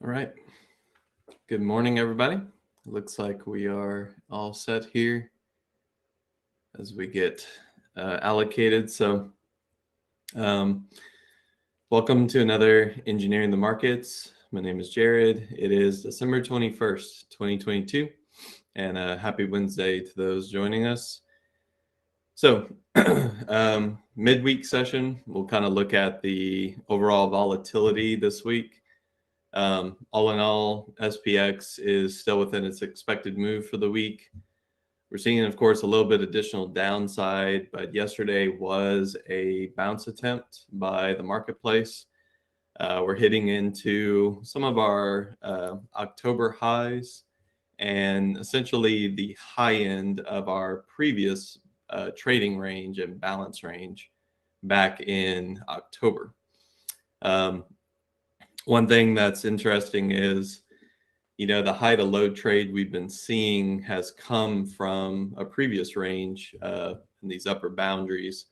All right. Good morning, everybody. It looks like we are all set here as we get allocated. Um, welcome to another Engineering the Markets. My name is Jared. It is December 21st, 2022, and happy Wednesday to those joining us. So, midweek session, we'll kind of look at the overall volatility this week. All in all, SPX is still within its expected move for the week. We're seeing, of course, a little bit additional downside, but yesterday was a bounce attempt by the marketplace. We're hitting into some of our October highs and essentially the high end of our previous trading range and balance range back in October. One thing that's interesting is, the high to low trade we've been seeing has come from a previous range in these upper boundaries.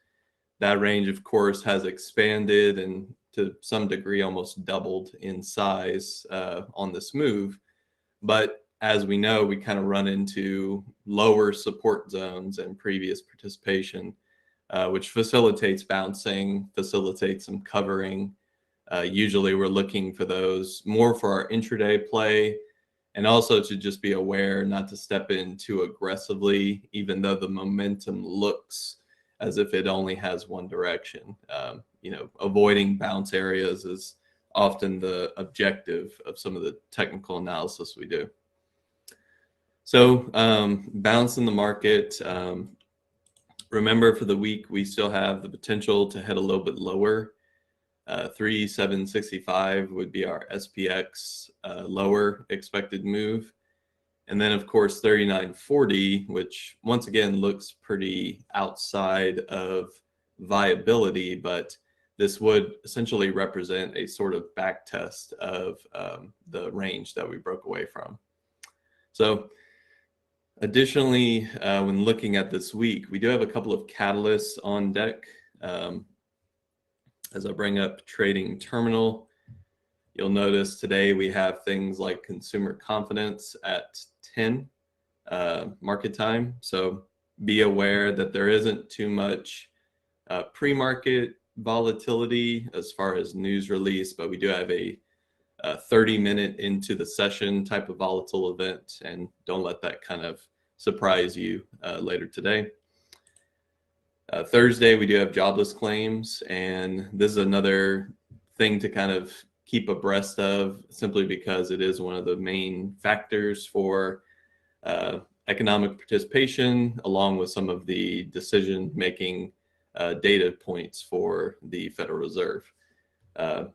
That range, of course, has expanded and to some degree almost doubled in size on this move. But as we know, we kind of run into lower support zones and previous participation, which facilitates bouncing, facilitates some covering. Usually we're looking for those more for our intraday play, and also to just be aware not to step in too aggressively, even though the momentum looks as if it only has one direction. Avoiding bounce areas is often the objective of some of the technical analysis we do. So bounce in the market. Remember, for the week, we still have the potential to head a little bit lower. 3765 would be our SPX lower expected move. And then, of course, 3940, which once again looks pretty outside of viability, but this would essentially represent a sort of back test of the range that we broke away from. So additionally, when looking at this week, we do have a couple of catalysts on deck. As I bring up trading terminal, you'll notice today we have things like consumer confidence at 10 market time. So be aware that there isn't too much pre-market volatility as far as news release, but we do have a 30-minute into the session type of volatile event, and don't let that kind of surprise you later today. Thursday, we do have jobless claims, and this is another thing to kind of keep abreast of, simply because it is one of the main factors for economic participation, along with some of the decision-making data points for the Federal Reserve. I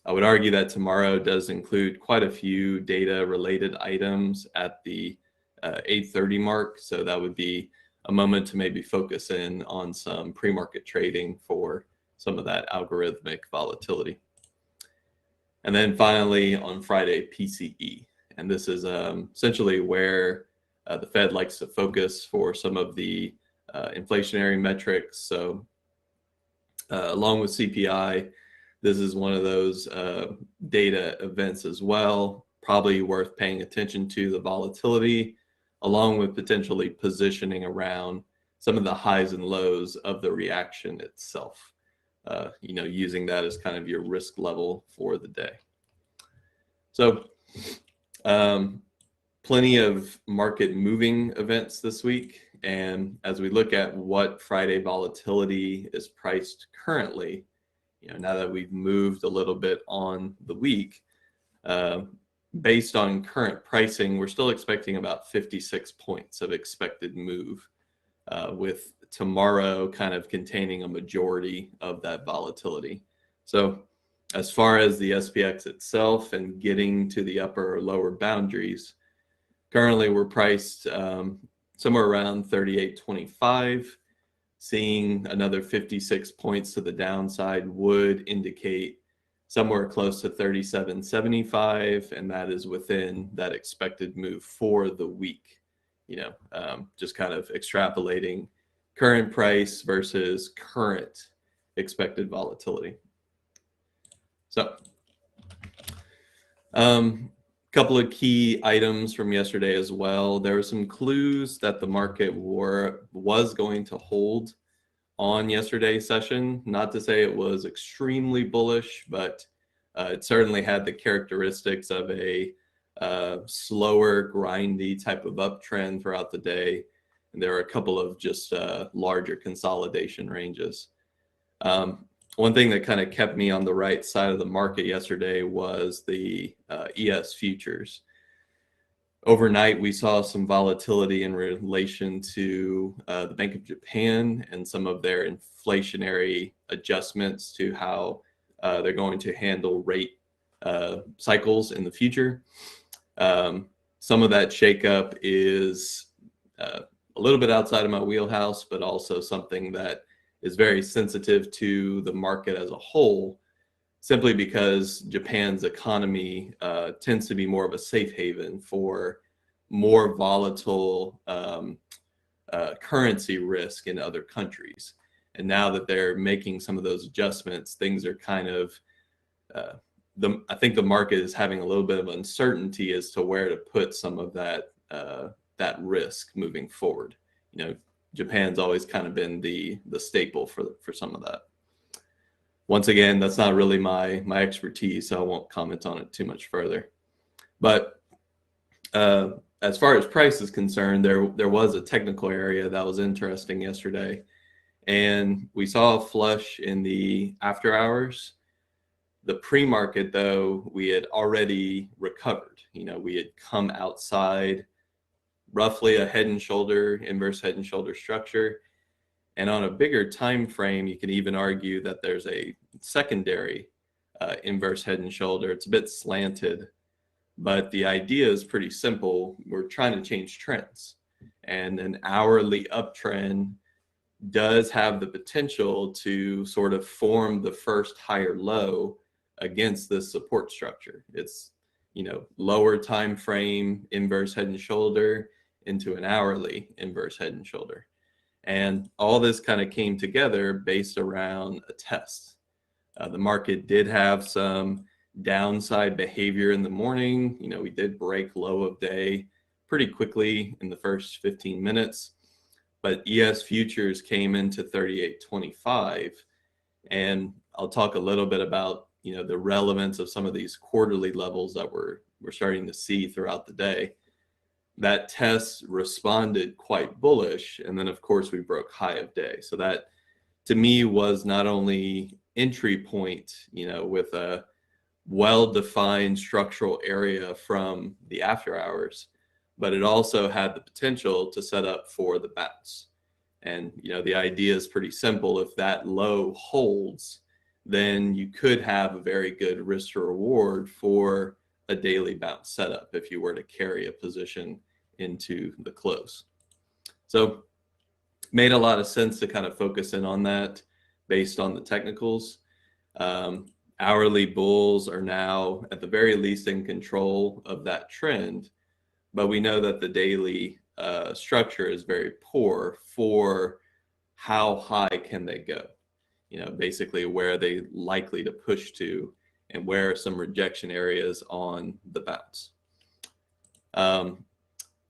would argue that tomorrow does include quite a few data-related items at the 8:30 mark, so that would be a moment to maybe focus in on some pre-market trading for some of that algorithmic volatility. And then finally on Friday, PCE. And this is essentially where the Fed likes to focus for some of the inflationary metrics. So along with CPI, this is one of those data events as well, probably worth paying attention to the volatility, along with potentially positioning around some of the highs and lows of the reaction itself, using that as kind of your risk level for the day. So plenty of market moving events this week. And as we look at what Friday volatility is priced currently, now that we've moved a little bit on the week, based on current pricing, we're still expecting about 56 points of expected move, with tomorrow kind of containing a majority of that volatility. So as far as the SPX itself and getting to the upper or lower boundaries, currently we're priced somewhere around 38.25. Seeing another 56 points to the downside would indicate somewhere close to 37.75, and that is within that expected move for the week. Just kind of extrapolating current price versus current expected volatility. So Couple of key items from yesterday as well. There were some clues that the market was going to hold on yesterday's session. Not to say it was extremely bullish, but it certainly had the characteristics of a slower, grindy type of uptrend throughout the day. And there are a couple of just larger consolidation ranges. One thing that kind of kept me on the right side of the market yesterday was the ES futures. Overnight, we saw some volatility in relation to the Bank of Japan and some of their inflationary adjustments to how they're going to handle rate cycles in the future. Some of that shakeup is a little bit outside of my wheelhouse, but also something that is very sensitive to the market as a whole, simply because Japan's economy tends to be more of a safe haven for more volatile currency risk in other countries. And now that they're making some of those adjustments, things are kind of, I think the market is having a little bit of uncertainty as to where to put some of that risk moving forward. Japan's always kind of been the staple for some of that. Once again, that's not really my expertise, so I won't comment on it too much further. But as far as price is concerned, there was a technical area that was interesting yesterday, and we saw a flush in the after hours. The pre-market, though, we had already recovered. We had come outside roughly a head and shoulder, inverse head and shoulder structure. And on a bigger time frame, you can even argue that there's a secondary inverse head and shoulder. It's a bit slanted, but the idea is pretty simple. We're trying to change trends, and an hourly uptrend does have the potential to sort of form the first higher low against this support structure. It's lower time frame inverse head and shoulder into an hourly inverse head and shoulder. And all this kind of came together based around a test. The market did have some downside behavior in the morning. We did break low of day pretty quickly in the first 15 minutes, but ES futures came into 38.25. And I'll talk a little bit about the relevance of some of these quarterly levels that we're starting to see throughout the day. That test responded quite bullish, and then of course we broke high of day. So that to me was not only entry point, with a well-defined structural area from the after hours, but it also had the potential to set up for the bounce. And the idea is pretty simple. If that low holds, then you could have a very good risk to reward for a daily bounce setup if you were to carry a position into the close. So made a lot of sense to kind of focus in on that based on the technicals. Hourly bulls are now at the very least in control of that trend, but we know that the daily structure is very poor for how high can they go. Basically where are they likely to push to, and where are some rejection areas on the bounce.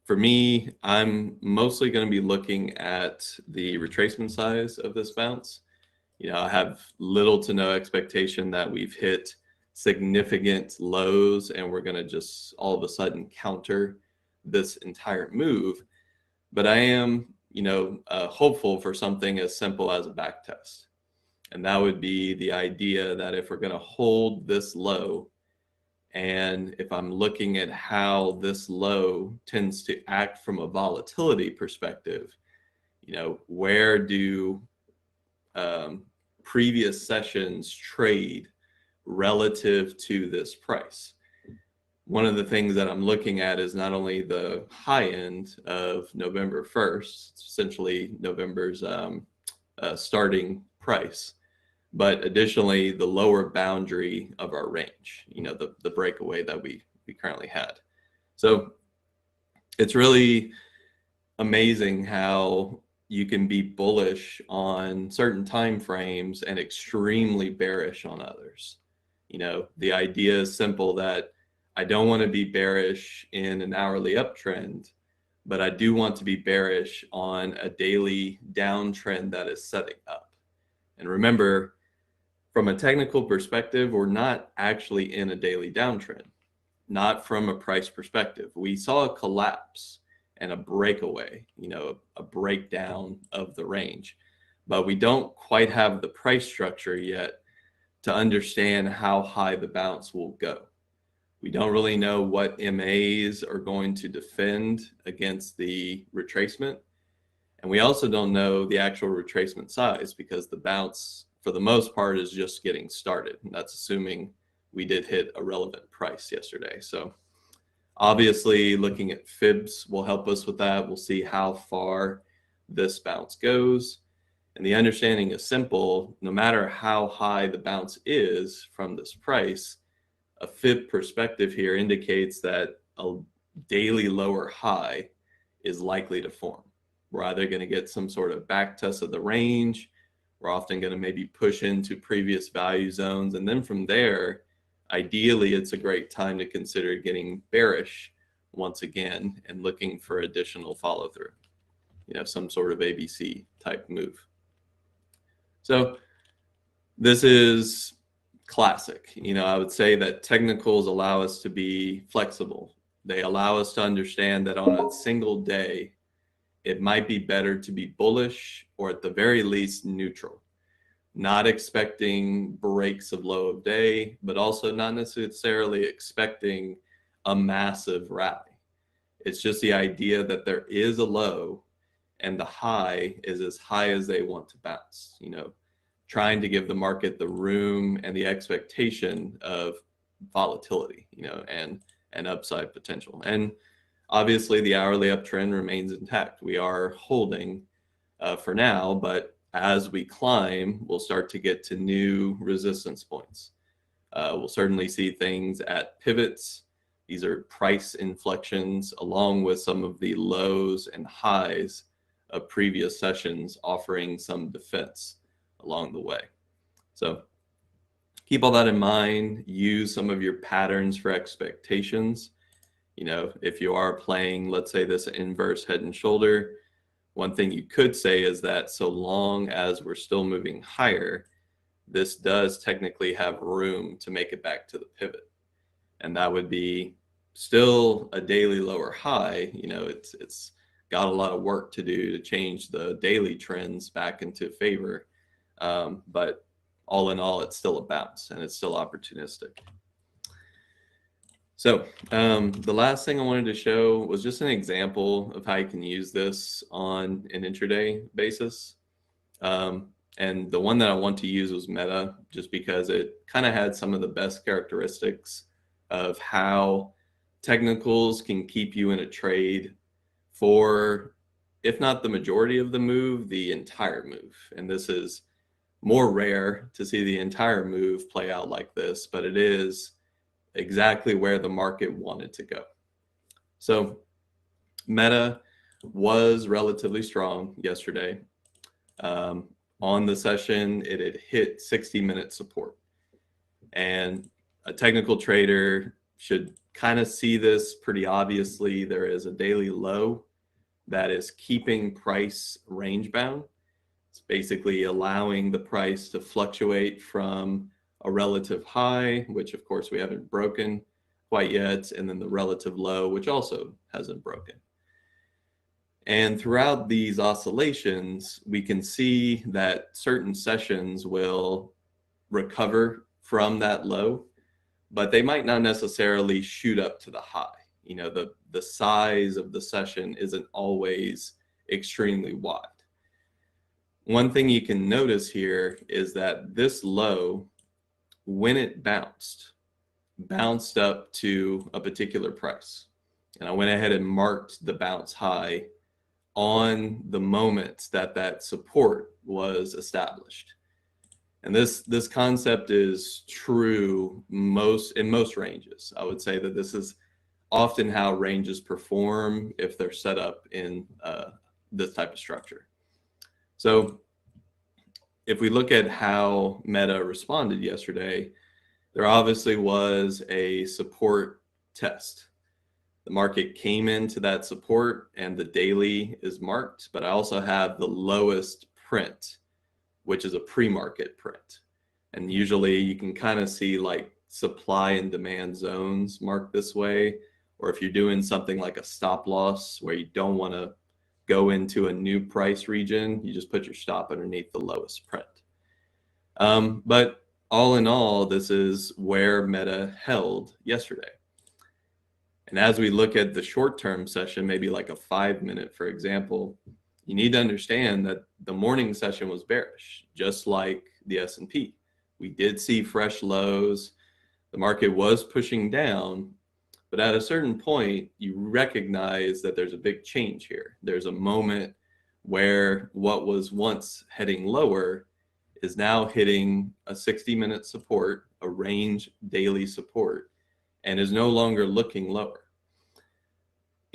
For me, I'm mostly going to be looking at the retracement size of this bounce. I have little to no expectation that we've hit significant lows and we're going to just all of a sudden counter this entire move. But I am, hopeful for something as simple as a back test. And that would be the idea that if we're going to hold this low, and if I'm looking at how this low tends to act from a volatility perspective, where do previous sessions trade relative to this price? One of the things that I'm looking at is not only the high end of November 1st, essentially November's starting price, but additionally the lower boundary of our range, the breakaway that we currently had. So it's really amazing how you can be bullish on certain time frames and extremely bearish on others. The idea is simple, that I don't want to be bearish in an hourly uptrend, but I do want to be bearish on a daily downtrend that is setting up. And remember, from a technical perspective, we're not actually in a daily downtrend, not from a price perspective. We saw a collapse and a breakaway, a breakdown of the range, but we don't quite have the price structure yet to understand how high the bounce will go. We don't really know what MAs are going to defend against the retracement. And we also don't know the actual retracement size because the bounce, for the most part, is just getting started. And that's assuming we did hit a relevant price yesterday. So obviously looking at fibs will help us with that. We'll see how far this bounce goes. And the understanding is simple. No matter how high the bounce is from this price, a fib perspective here indicates that a daily lower high is likely to form. We're either going to get some sort of back test of the range. We're often going to maybe push into previous value zones. And then from there, ideally, it's a great time to consider getting bearish once again and looking for additional follow through, some sort of ABC type move. So this is classic. I would say that technicals allow us to be flexible. They allow us to understand that on a single day, it might be better to be bullish or at the very least neutral, not expecting breaks of low of day, but also not necessarily expecting a massive rally. It's just the idea that there is a low and the high is as high as they want to bounce, trying to give the market the room and the expectation of volatility, and upside potential. And obviously the hourly uptrend remains intact. We are holding for now, but as we climb, we'll start to get to new resistance points. We'll certainly see things at pivots. These are price inflections along with some of the lows and highs of previous sessions offering some defense along the way. So keep all that in mind. Use some of your patterns for expectations. If you are playing, let's say, this inverse head and shoulder, one thing you could say is that so long as we're still moving higher, this does technically have room to make it back to the pivot. And that would be still a daily lower high. It's got a lot of work to do to change the daily trends back into favor. But all in all, it's still a bounce and it's still opportunistic. So the last thing I wanted to show was just an example of how you can use this on an intraday basis. And the one that I want to use was Meta, just because it kind of had some of the best characteristics of how technicals can keep you in a trade for, if not the majority of the move, the entire move. And this is more rare to see the entire move play out like this, but it is exactly where the market wanted to go. So Meta was relatively strong yesterday. On the session, it had hit 60-minute support. And a technical trader should kind of see this pretty obviously. There is a daily low that is keeping price range bound. It's basically allowing the price to fluctuate from a relative high, which of course we haven't broken quite yet, and then the relative low, which also hasn't broken. And throughout these oscillations, we can see that certain sessions will recover from that low, but they might not necessarily shoot up to the high. The size of the session isn't always extremely wide. One thing you can notice here is that this low, when it bounced up to a particular price. And I went ahead and marked the bounce high on the moment that support was established. And this concept is true in most ranges. I would say that this is often how ranges perform if they're set up in this type of structure. So if we look at how Meta responded yesterday, there obviously was a support test. The market came into that support and the daily is marked, but I also have the lowest print, which is a pre-market print. And usually you can kind of see like supply and demand zones marked this way. Or if you're doing something like a stop loss where you don't want to go into a new price region, you just put your stop underneath the lowest print. But all in all, this is where Meta held yesterday. And as we look at the short-term session, maybe like a 5-minute, for example, you need to understand that the morning session was bearish, just like the S&P. We did see fresh lows. The market was pushing down, but at a certain point, you recognize that there's a big change here. There's a moment where what was once heading lower is now hitting a 60-minute support, a range daily support, and is no longer looking lower.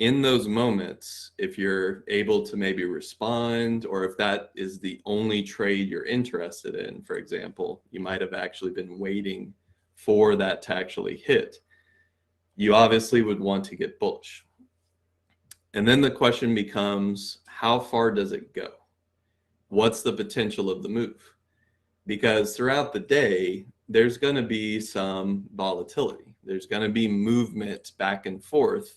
In those moments, if you're able to maybe respond, or if that is the only trade you're interested in, for example, you might have actually been waiting for that to actually hit, you obviously would want to get bullish. And then the question becomes, how far does it go? What's the potential of the move? Because throughout the day, there's going to be some volatility. There's going to be movement back and forth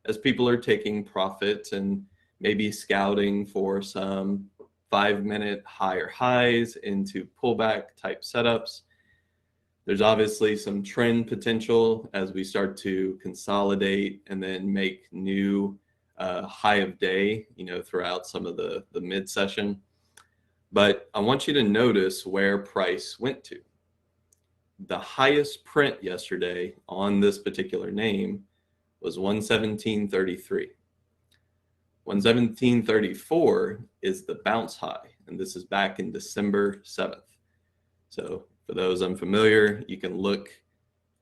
as people are taking profits and maybe scouting for some 5-minute higher highs into pullback type setups. There's obviously some trend potential as we start to consolidate and then make new high of day, throughout some of the mid session. But I want you to notice where price went to. The highest print yesterday on this particular name was 117.33. 117.34 is the bounce high, and this is back in December 7th. So for those unfamiliar, you can look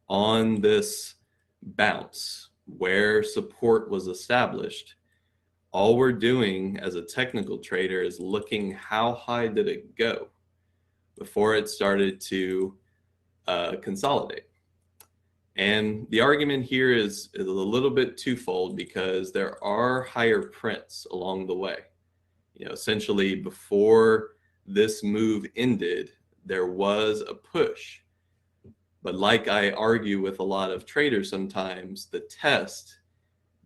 on this bounce where support was established. All we're doing as a technical trader is looking how high did it go before it started to consolidate. And the argument here is a little bit twofold, because there are higher prints along the way. Essentially before this move ended, there was a push. But like I argue with a lot of traders sometimes, the test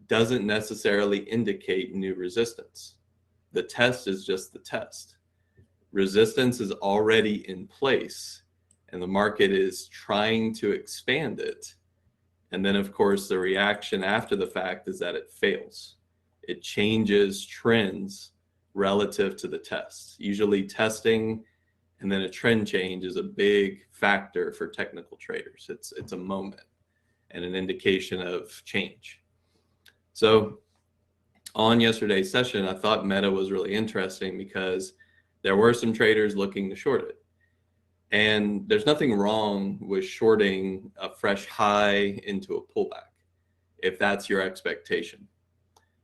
doesn't necessarily indicate new resistance. The test is just the test. Resistance is already in place, and the market is trying to expand it. And then, of course, the reaction after the fact is that it fails. It changes trends relative to the test. Usually testing and then a trend change is a big factor for technical traders. It's a moment and an indication of change. So on yesterday's session, I thought Meta was really interesting because there were some traders looking to short it. And there's nothing wrong with shorting a fresh high into a pullback, if that's your expectation.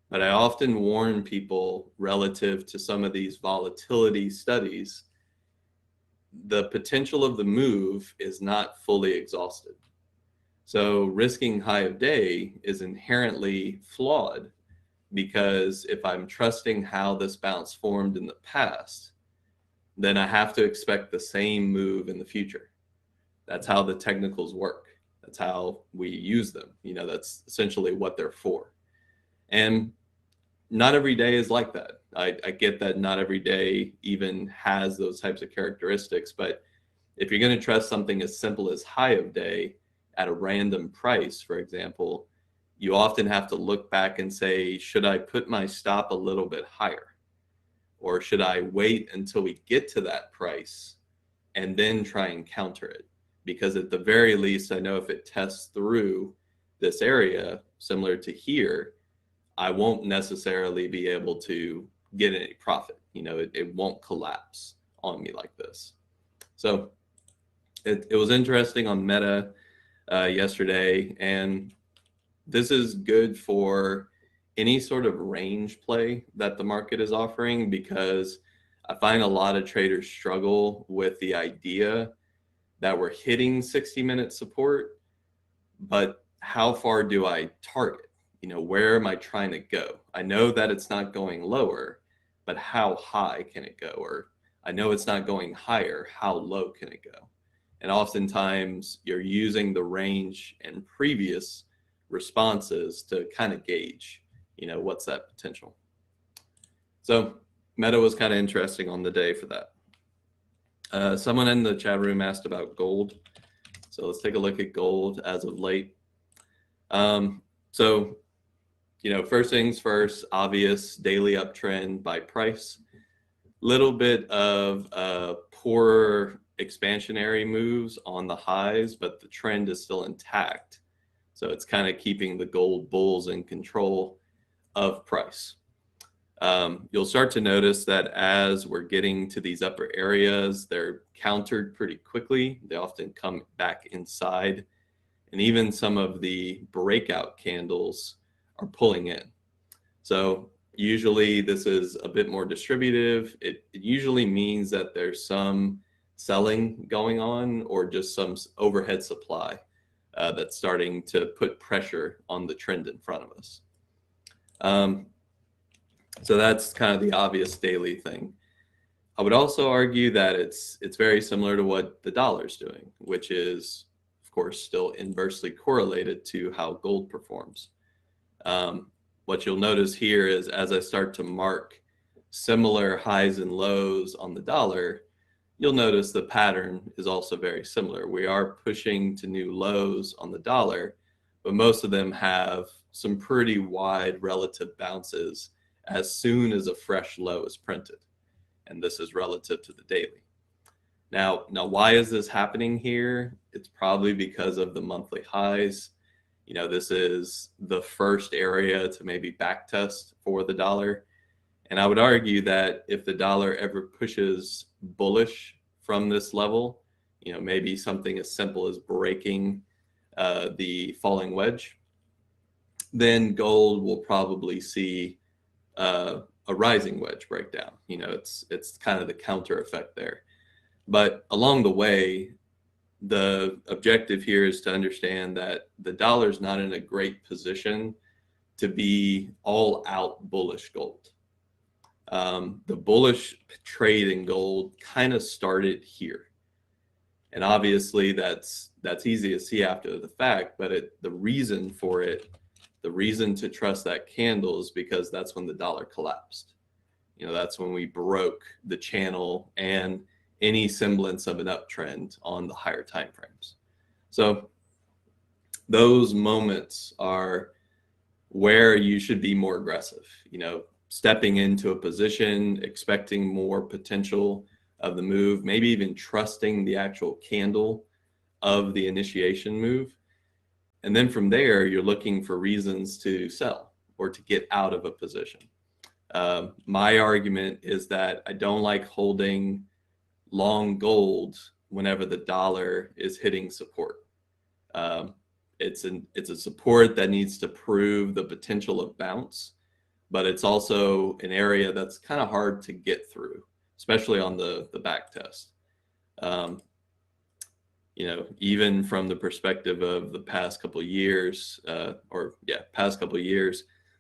But I often warn people relative to some of these volatility studies, the potential of the move is not fully exhausted. So risking high of day is inherently flawed, because if I'm trusting how this bounce formed in the past, then I have to expect the same move in the future. That's how the technicals work. That's how we use them. That's essentially what they're for. And not every day is like that. I get that not every day even has those types of characteristics, but if you're going to trust something as simple as high of day at a random price, for example, you often have to look back and say, should I put my stop a little bit higher? Or should I wait until we get to that price and then try and counter it? Because at the very least, I know if it tests through this area, similar to here, I won't necessarily be able to get any profit. It won't collapse on me like this. So it was interesting on Meta yesterday, and this is good for any sort of range play that the market is offering, because I find a lot of traders struggle with the idea that we're hitting 60-minute support, but how far do I target? Where am I trying to go? I know that it's not going lower, but how high can it go? Or I know it's not going higher, how low can it go? And oftentimes you're using the range and previous responses to kind of gauge, what's that potential. So meta was kind of interesting on the day for that. Someone in the chat room asked about gold. So let's take a look at gold as of late. So, first things first, obvious daily uptrend by price. Little bit of poor expansionary moves on the highs, but the trend is still intact. So it's kind of keeping the gold bulls in control of price. You'll start to notice that as we're getting to these upper areas, they're countered pretty quickly. They often come back inside. And even some of the breakout candles are pulling in. So usually this is a bit more distributive. It usually means that there's some selling going on or just some overhead supply that's starting to put pressure on the trend in front of us. So that's kind of the obvious daily thing. I would also argue that it's very similar to what the dollar's doing, which is, of course, still inversely correlated to how gold performs. What you'll notice here is as I start to mark similar highs and lows on the dollar, you'll notice the pattern is also very similar. We are pushing to new lows on the dollar, but most of them have some pretty wide relative bounces as soon as a fresh low is printed. And this is relative to the daily. Now, why is this happening here? It's probably because of the monthly highs. This is the first area to maybe backtest for the dollar. And I would argue that if the dollar ever pushes bullish from this level, maybe something as simple as breaking the falling wedge, then gold will probably see a rising wedge breakdown. It's kind of the counter effect there. But along the way, the objective here is to understand that the dollar is not in a great position to be all out bullish gold. The bullish trade in gold kind of started here. And obviously that's easy to see after the fact, but the reason for it, the reason to trust that candle is because that's when the dollar collapsed. That's when we broke the channel and any semblance of an uptrend on the higher time frames. So those moments are where you should be more aggressive, stepping into a position, expecting more potential of the move, maybe even trusting the actual candle of the initiation move. And then from there, you're looking for reasons to sell or to get out of a position. My argument is that I don't like holding long gold whenever the dollar is hitting support. It's a support that needs to prove the potential of bounce, but it's also an area that's kind of hard to get through, especially on the back test. Even from the perspective of the past couple of years,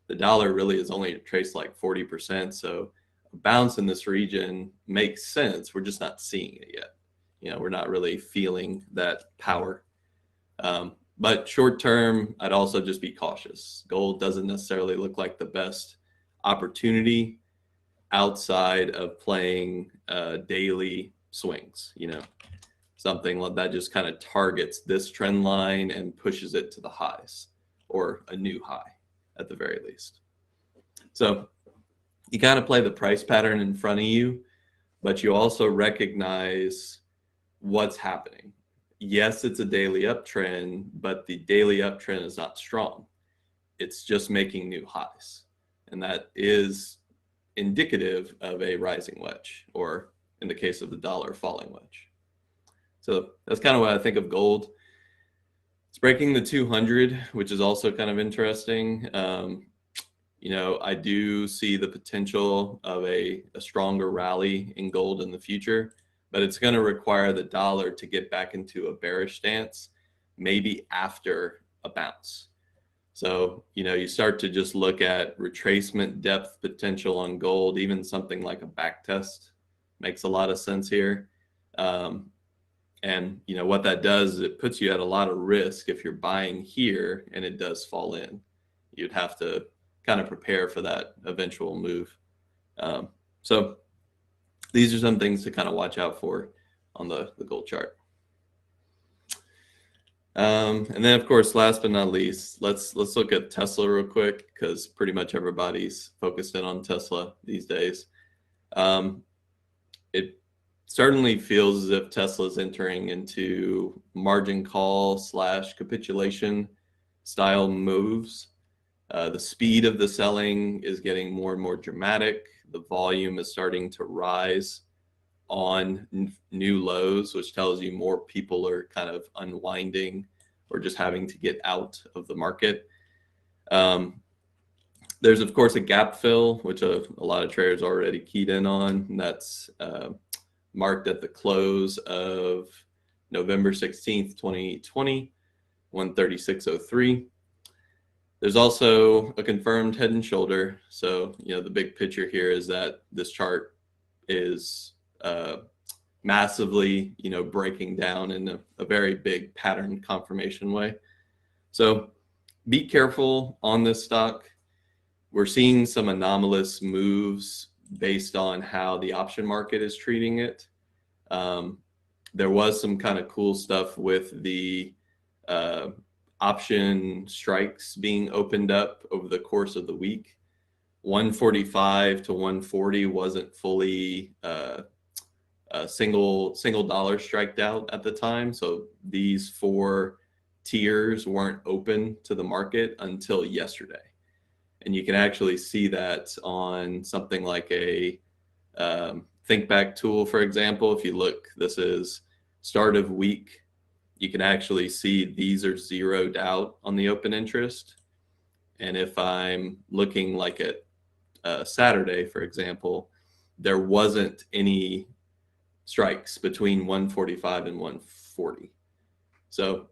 the dollar really has only traced like 40%. So a bounce in this region makes sense. We're just not seeing it yet. We're not really feeling that power. But short term, I'd also just be cautious. Gold doesn't necessarily look like the best opportunity outside of playing daily swings, something like that just kind of targets this trend line and pushes it to the highs or a new high at the very least. So you kind of play the price pattern in front of you, but you also recognize what's happening. Yes, it's a daily uptrend, but the daily uptrend is not strong. It's just making new highs. And that is indicative of a rising wedge, or in the case of the dollar, falling wedge. So that's kind of what I think of gold. It's breaking the 200, which is also kind of interesting. I do see the potential of a stronger rally in gold in the future, but it's going to require the dollar to get back into a bearish stance, maybe after a bounce. So, you start to just look at retracement depth potential on gold. Even something like a back test makes a lot of sense here. And what that does is it puts you at a lot of risk if you're buying here and it does fall in. You'd have to kind of prepare for that eventual move. So these are some things to kind of watch out for on the gold chart. And then, of course, last but not least, let's look at Tesla real quick, because pretty much everybody's focused in on Tesla these days. It certainly feels as if Tesla's entering into margin call / capitulation style moves. The speed of the selling is getting more and more dramatic. The volume is starting to rise on new lows, which tells you more people are kind of unwinding or just having to get out of the market. There's, of course, a gap fill, which a lot of traders already keyed in on. And that's marked at the close of November 16th, 2020, 136.03. There's also a confirmed head and shoulder. So, the big picture here is that this chart is massively, breaking down in a very big pattern confirmation way. So be careful on this stock. We're seeing some anomalous moves based on how the option market is treating it. There was some kind of cool stuff with the option strikes being opened up over the course of the week. 145 to 140 wasn't fully a single dollar striked out at the time. So these 4 tiers weren't open to the market until yesterday. And you can actually see that on something like a think back tool, for example. If you look, this is start of week. You can actually see these are zeroed out on the open interest. And if I'm looking like at Saturday, for example, there wasn't any strikes between 145 and 140. So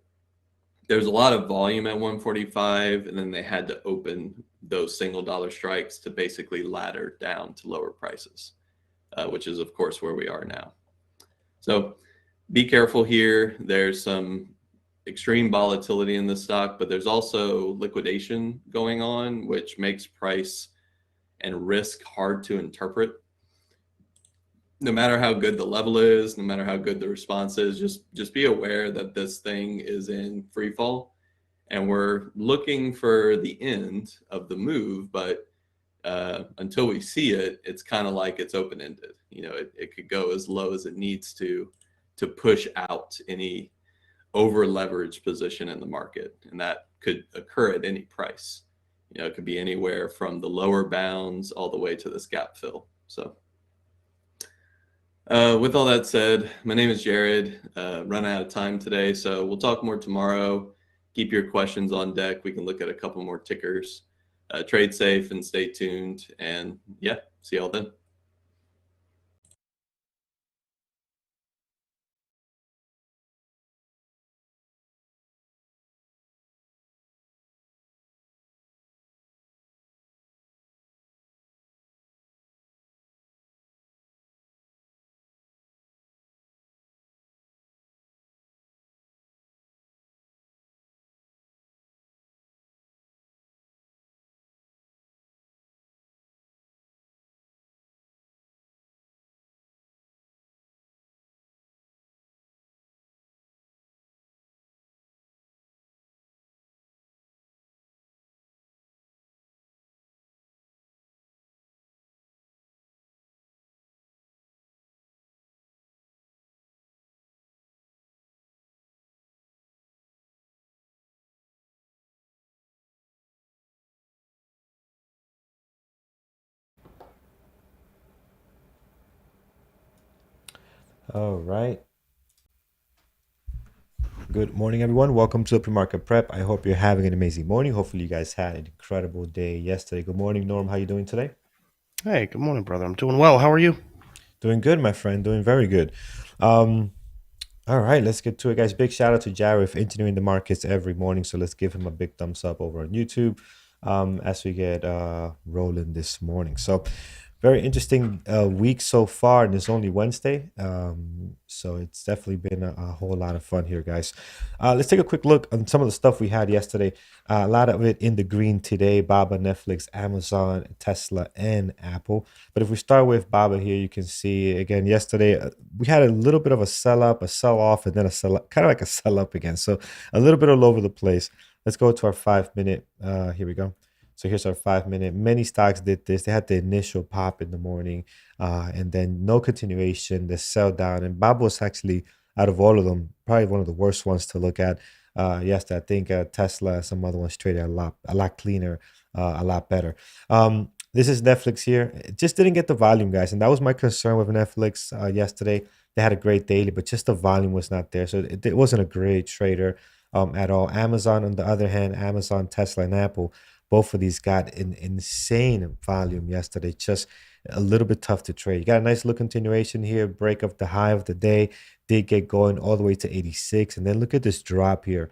there's a lot of volume at 145, and then they had to open those single dollar strikes to basically ladder down to lower prices, which is, of course, where we are now. So be careful here. There's some extreme volatility in the stock, but there's also liquidation going on, which makes price and risk hard to interpret. No matter how good the level is, no matter how good the response is, just be aware that this thing is in free fall, and we're looking for the end of the move. But until we see it, it's kind of like it's open-ended. It could go as low as it needs to push out any over leveraged position in the market, and that could occur at any price. It could be anywhere from the lower bounds all the way to this gap fill. So with all that said, my name is Jared. Run out of time today, so we'll talk more tomorrow. Keep your questions on deck. We can look at a couple more tickers. Trade safe and stay tuned. And yeah, see y'all then. All right. Good morning, everyone. Welcome to the PreMarket Prep. I hope you're having an amazing morning. Hopefully, you guys had an incredible day yesterday. Good morning, Norm. How you doing today? Hey, good morning, brother. I'm doing well. How are you? Doing good, my friend. Doing very good. Um, All right, let's get to it, guys. Big shout out to Jared for engineering the markets every morning. So let's give him a big thumbs up over on YouTube as we get rolling this morning. So, very interesting week so far, and it's only Wednesday. So it's definitely been a whole lot of fun here, guys. Let's take a quick look on some of the stuff we had yesterday. A lot of it in the green today: Baba, Netflix, Amazon, Tesla, and Apple. But if we start with Baba here, you can see again yesterday we had a little bit of a sell up, a sell off, and then a sell up, kind of like a sell up again. So a little bit all over the place. Let's go to our 5 minute. Here we go. So here's our 5 minute. Many stocks did this. They had the initial pop in the morning, and then no continuation. The sell down, and Baba was actually out of all of them probably one of the worst ones to look at. Yes, I think Tesla and some other ones traded a lot cleaner, a lot better. This is Netflix here. It just didn't get the volume, guys, and that was my concern with Netflix yesterday. They had a great daily, but just the volume was not there, so it wasn't a great trader at all. Amazon, on the other hand, Amazon, Tesla, and Apple, both of these got an insane volume yesterday. Just a little bit tough to trade. You got a nice little continuation here, break of the high of the day, did get going all the way to 86, and then look at this drop here.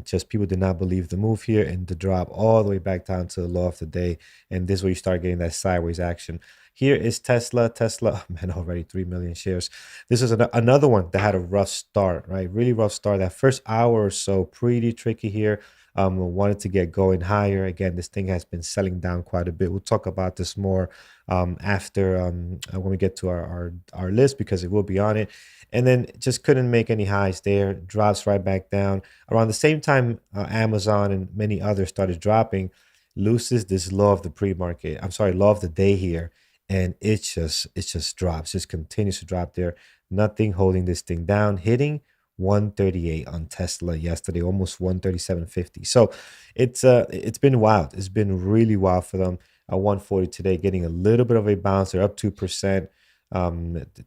Just people did not believe the move here, and the drop all the way back down to the low of the day, and this is where you start getting that sideways action. Here is Tesla. Tesla, oh man, already 3 million shares. This is another one that had a rough start, right? Really rough start. That first hour or so, pretty tricky here. Wanted to get going higher. Again, this thing has been selling down quite a bit. We'll talk about this more after when we get to our list because it will be on it. And then just couldn't make any highs there. Drops right back down. Around the same time, Amazon and many others started dropping, loses this low of the pre-market. I'm sorry, low of the day here, and it just drops, just continues to drop there. Nothing holding this thing down, hitting 138 on Tesla yesterday, almost 137.50. So it's been wild. It's been really wild for them. At 140 today, getting a little bit of a bounce. They're up 2%.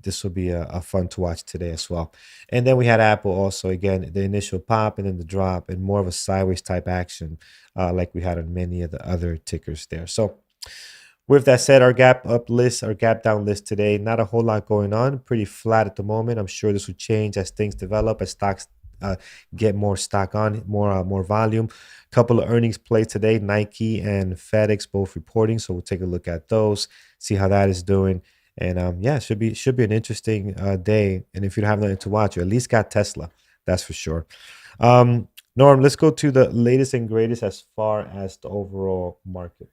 This will be a fun to watch today as well. And then we had Apple also, again, the initial pop and then the drop and more of a sideways type action like we had on many of the other tickers there. So with that said, our gap up list, our gap down list today, not a whole lot going on. Pretty flat at the moment. I'm sure this will change as things develop, as stocks uh, get more stock on, more volume. Couple of earnings plays today, Nike and FedEx both reporting. So we'll take a look at those, see how that is doing. And yeah, should be an interesting day. And if you don't have nothing to watch, you at least got Tesla. That's for sure. Norm, let's go to the latest and greatest as far as the overall market.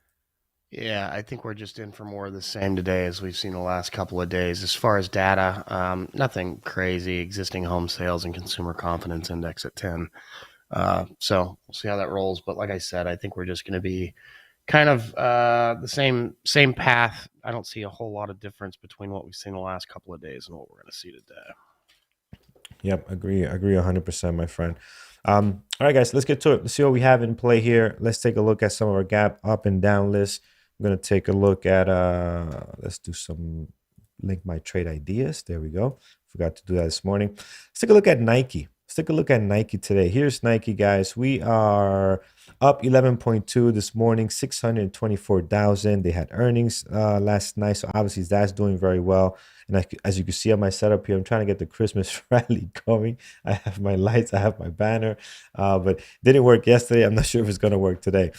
Yeah, I think we're just in for more of the same today as we've seen the last couple of days. As far as data, nothing crazy. Existing home sales and consumer confidence index at 10. So we'll see how that rolls. But like I said, I think we're just going to be kind of the same path. I don't see a whole lot of difference between what we've seen the last couple of days and what we're going to see today. Yep, agree 100%, my friend. All right, guys, let's get to it. Let's see what we have in play here. Let's take a look at some of our gap up and down lists. I'm gonna take a look at let's do some link my trade ideas. There we go. Forgot to do that this morning. Let's take a look at Nike. Let's take a look at Nike today. Here's Nike, guys. We are up 11.2 this morning, 624,000. They had earnings last night, so obviously that's doing very well. And as you can see on my setup here, I'm trying to get the Christmas rally going. I have my lights, I have my banner, but didn't work yesterday. I'm not sure if it's going to work today.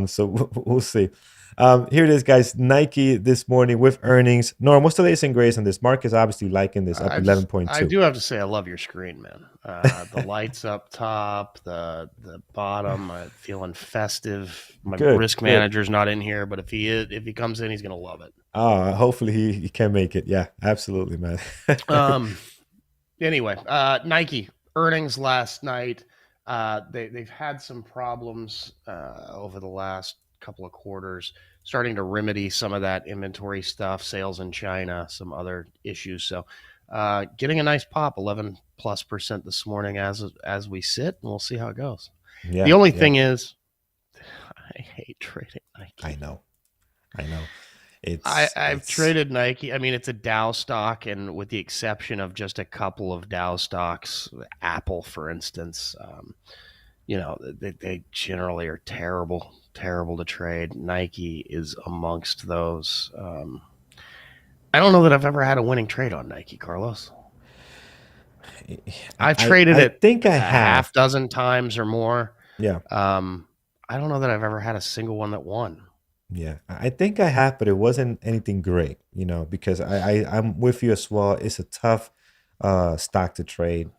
So we'll see. Here it is, guys. Nike this morning with earnings. Norm, what's the latest and greatest on this? Mark is obviously liking this up I 11.2. do have to say I love your screen, man. The lights up top, the bottom, feeling festive. My Good, risk good. manager's not in here, but if he comes in, he's gonna love it. Hopefully he can make it. Yeah, absolutely, man. Um. Anyway, Nike earnings last night. They've had some problems over the last couple of quarters, starting to remedy some of that inventory stuff, sales in China, some other issues. So, getting a nice pop, 11+% this morning as we sit, and we'll see how it goes. The Yeah, only yeah. thing is, I hate trading I Nike. know. I know. I, It's I've it's traded Nike. I mean, it's a Dow stock, and with the exception of just a couple of Dow stocks, Apple, for instance, they generally are terrible to trade. Nike is amongst those. I don't know that I've ever had a winning trade on Nike, Carlos. I've traded I it think I a have. half dozen times or more. Yeah. I don't know that I've ever had a single one that won. Yeah, I think I have, but it wasn't anything great, because I'm with you as well. It's a tough stock to trade.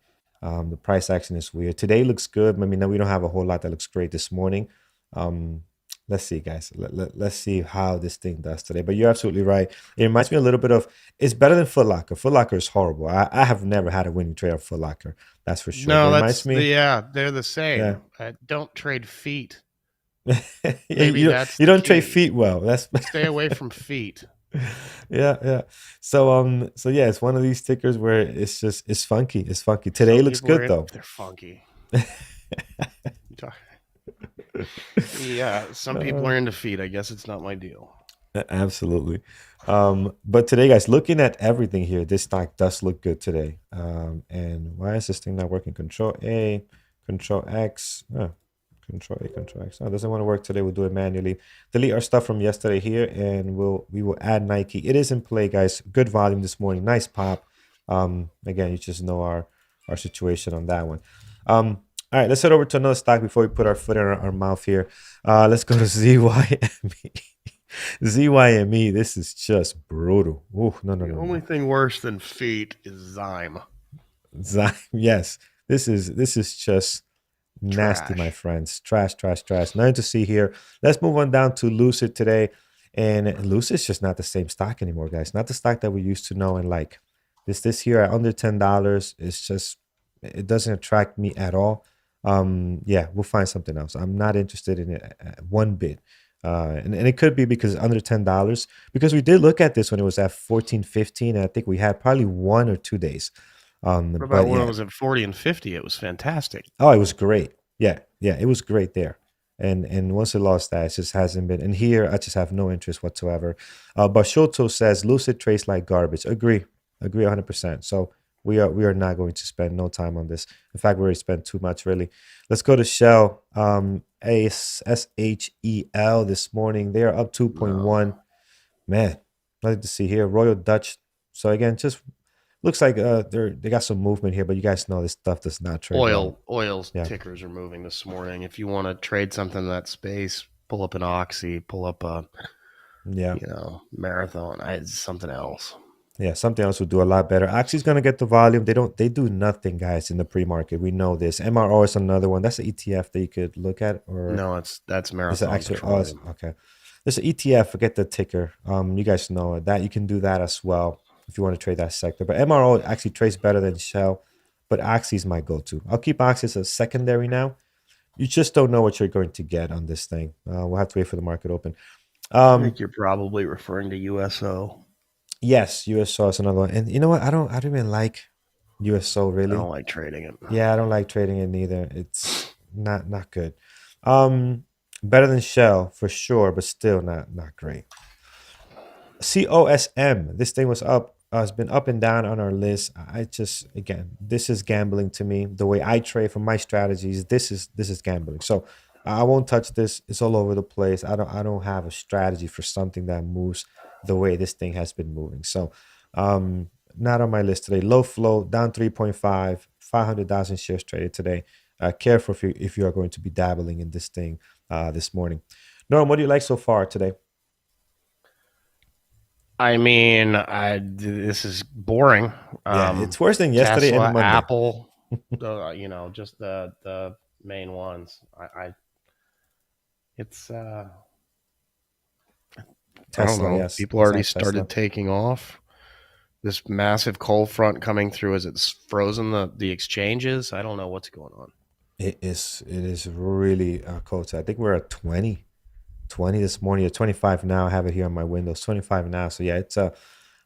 The price action is weird. Today looks good. I mean, we don't have a whole lot that looks great this morning. Um, let's see, guys. Let's see how this thing does today. But you're absolutely right. It reminds me a little bit of, it's better than Foot Locker. Foot Locker is horrible. I have never had a winning trade on Foot Locker. That's for sure. But No, it reminds me, they're the yeah. same. Don't trade feet. Yeah, Maybe that's you the don't trade key. feet well. That's Stay away from feet. yeah. So yeah, it's one of these stickers where it's funky. It's funky. Today Some looks people are good in, though. they're funky. Yeah, some people are into feet. I guess it's not my deal. Absolutely. But today, guys, looking at everything here, this stock does look good today. And why is this thing not working? Control A, Control X. Control A, Control X. No, it doesn't want to work today. We'll do it manually. Delete our stuff from yesterday here, and we will add Nike. It is in play, guys. Good volume this morning. Nice pop. Again, you just know our situation on that one. All right, let's head over to another stock before we put our foot in our mouth here. Let's go to ZYME. ZYME. This is just brutal. Oh, no. The only thing worse than feet is Zyme. Yes, this is just nasty, my friends. Trash. Nothing to see here. Let's move on down to Lucid today. And Lucid's just not the same stock anymore, guys. Not the stock that we used to know and like. This here at under $10 is just, it doesn't attract me at all. Yeah, we'll find something else. I'm not interested in it one bit. And it could be because under $10, because we did look at this when it was at 14, 15. And I think we had probably 1 or 2 days. What about but when yeah. it was at 40 and 50? It was fantastic. Oh, it was great. Yeah, it was great there. And once it lost that, it just hasn't been. And here, I just have no interest whatsoever. But Shoto says Lucid trades like garbage. Agree 100%. So we are not going to spend no time on this. In fact, we already spent too much, really. Let's go to Shell. SHEL this morning. They are up 2.1. Man, nothing to see here. Royal Dutch. So again, just looks like they got some movement here, but you guys know this stuff does not trade well. Oil's tickers are moving this morning. If you want to trade something in that space, pull up an Oxy, pull up a Marathon. It's something else. Yeah, something else would do a lot better. Oxy's gonna get the volume. They do nothing, guys, in the pre-market. We know this. MRO is another one. That's an ETF that you could look at, or no, that's Marathon. Okay. There's an ETF. Forget the ticker. You guys know that you can do that as well if you want to trade that sector. But MRO actually trades better than Shell. But Oxy is my go-to. I'll keep Oxy as a secondary now. You just don't know what you're going to get on this thing. We'll have to wait for the market open. I think you're probably referring to USO. Yes, USO is another one. And you know what? I don't even like USO really. I don't like trading it. Yeah, I don't like trading it neither. It's not good. Better than Shell for sure, but still not great. COSM. This thing was up. Has been up and down on our list. Again, this is gambling to me. The way I trade for my strategies, this is gambling. So I won't touch this. It's all over the place. I don't have a strategy for something that moves the way this thing has been moving. So not on my list today. Low flow, down 3.5, 500,000 shares traded today. Careful if you are going to be dabbling in this thing this morning. Norm, what do you like so far today? I mean, this is boring. Yeah, it's worse than yesterday Tesla, and Monday. Apple, just the main ones. It's Tesla, I don't know. yes. People already Tesla. started taking off. This massive cold front coming through as it's frozen the exchanges. I don't know what's going on. It is really cold. I think we're at 20 this morning. At 25 now. I have it here on my Windows. 25 now. So yeah,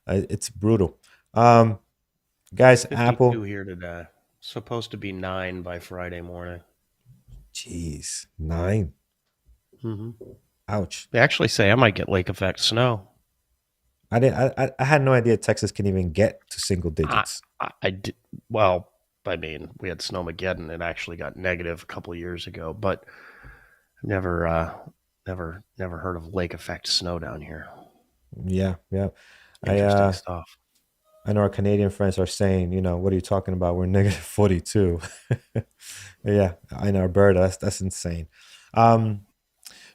it's brutal. Guys, Apple here today. Supposed to be 9 by Friday morning. Jeez, 9. Mm-hmm. Ouch. They actually say I might get lake effect snow. I had no idea Texas can even get to single digits. I did. Well, I mean, we had Snowmageddon. It actually got negative a couple of years ago, but I've never heard of lake effect snow down here. Yeah. Interesting stuff. I know our Canadian friends are saying, what are you talking about? We're negative 42. Yeah, in Alberta, that's insane. Um,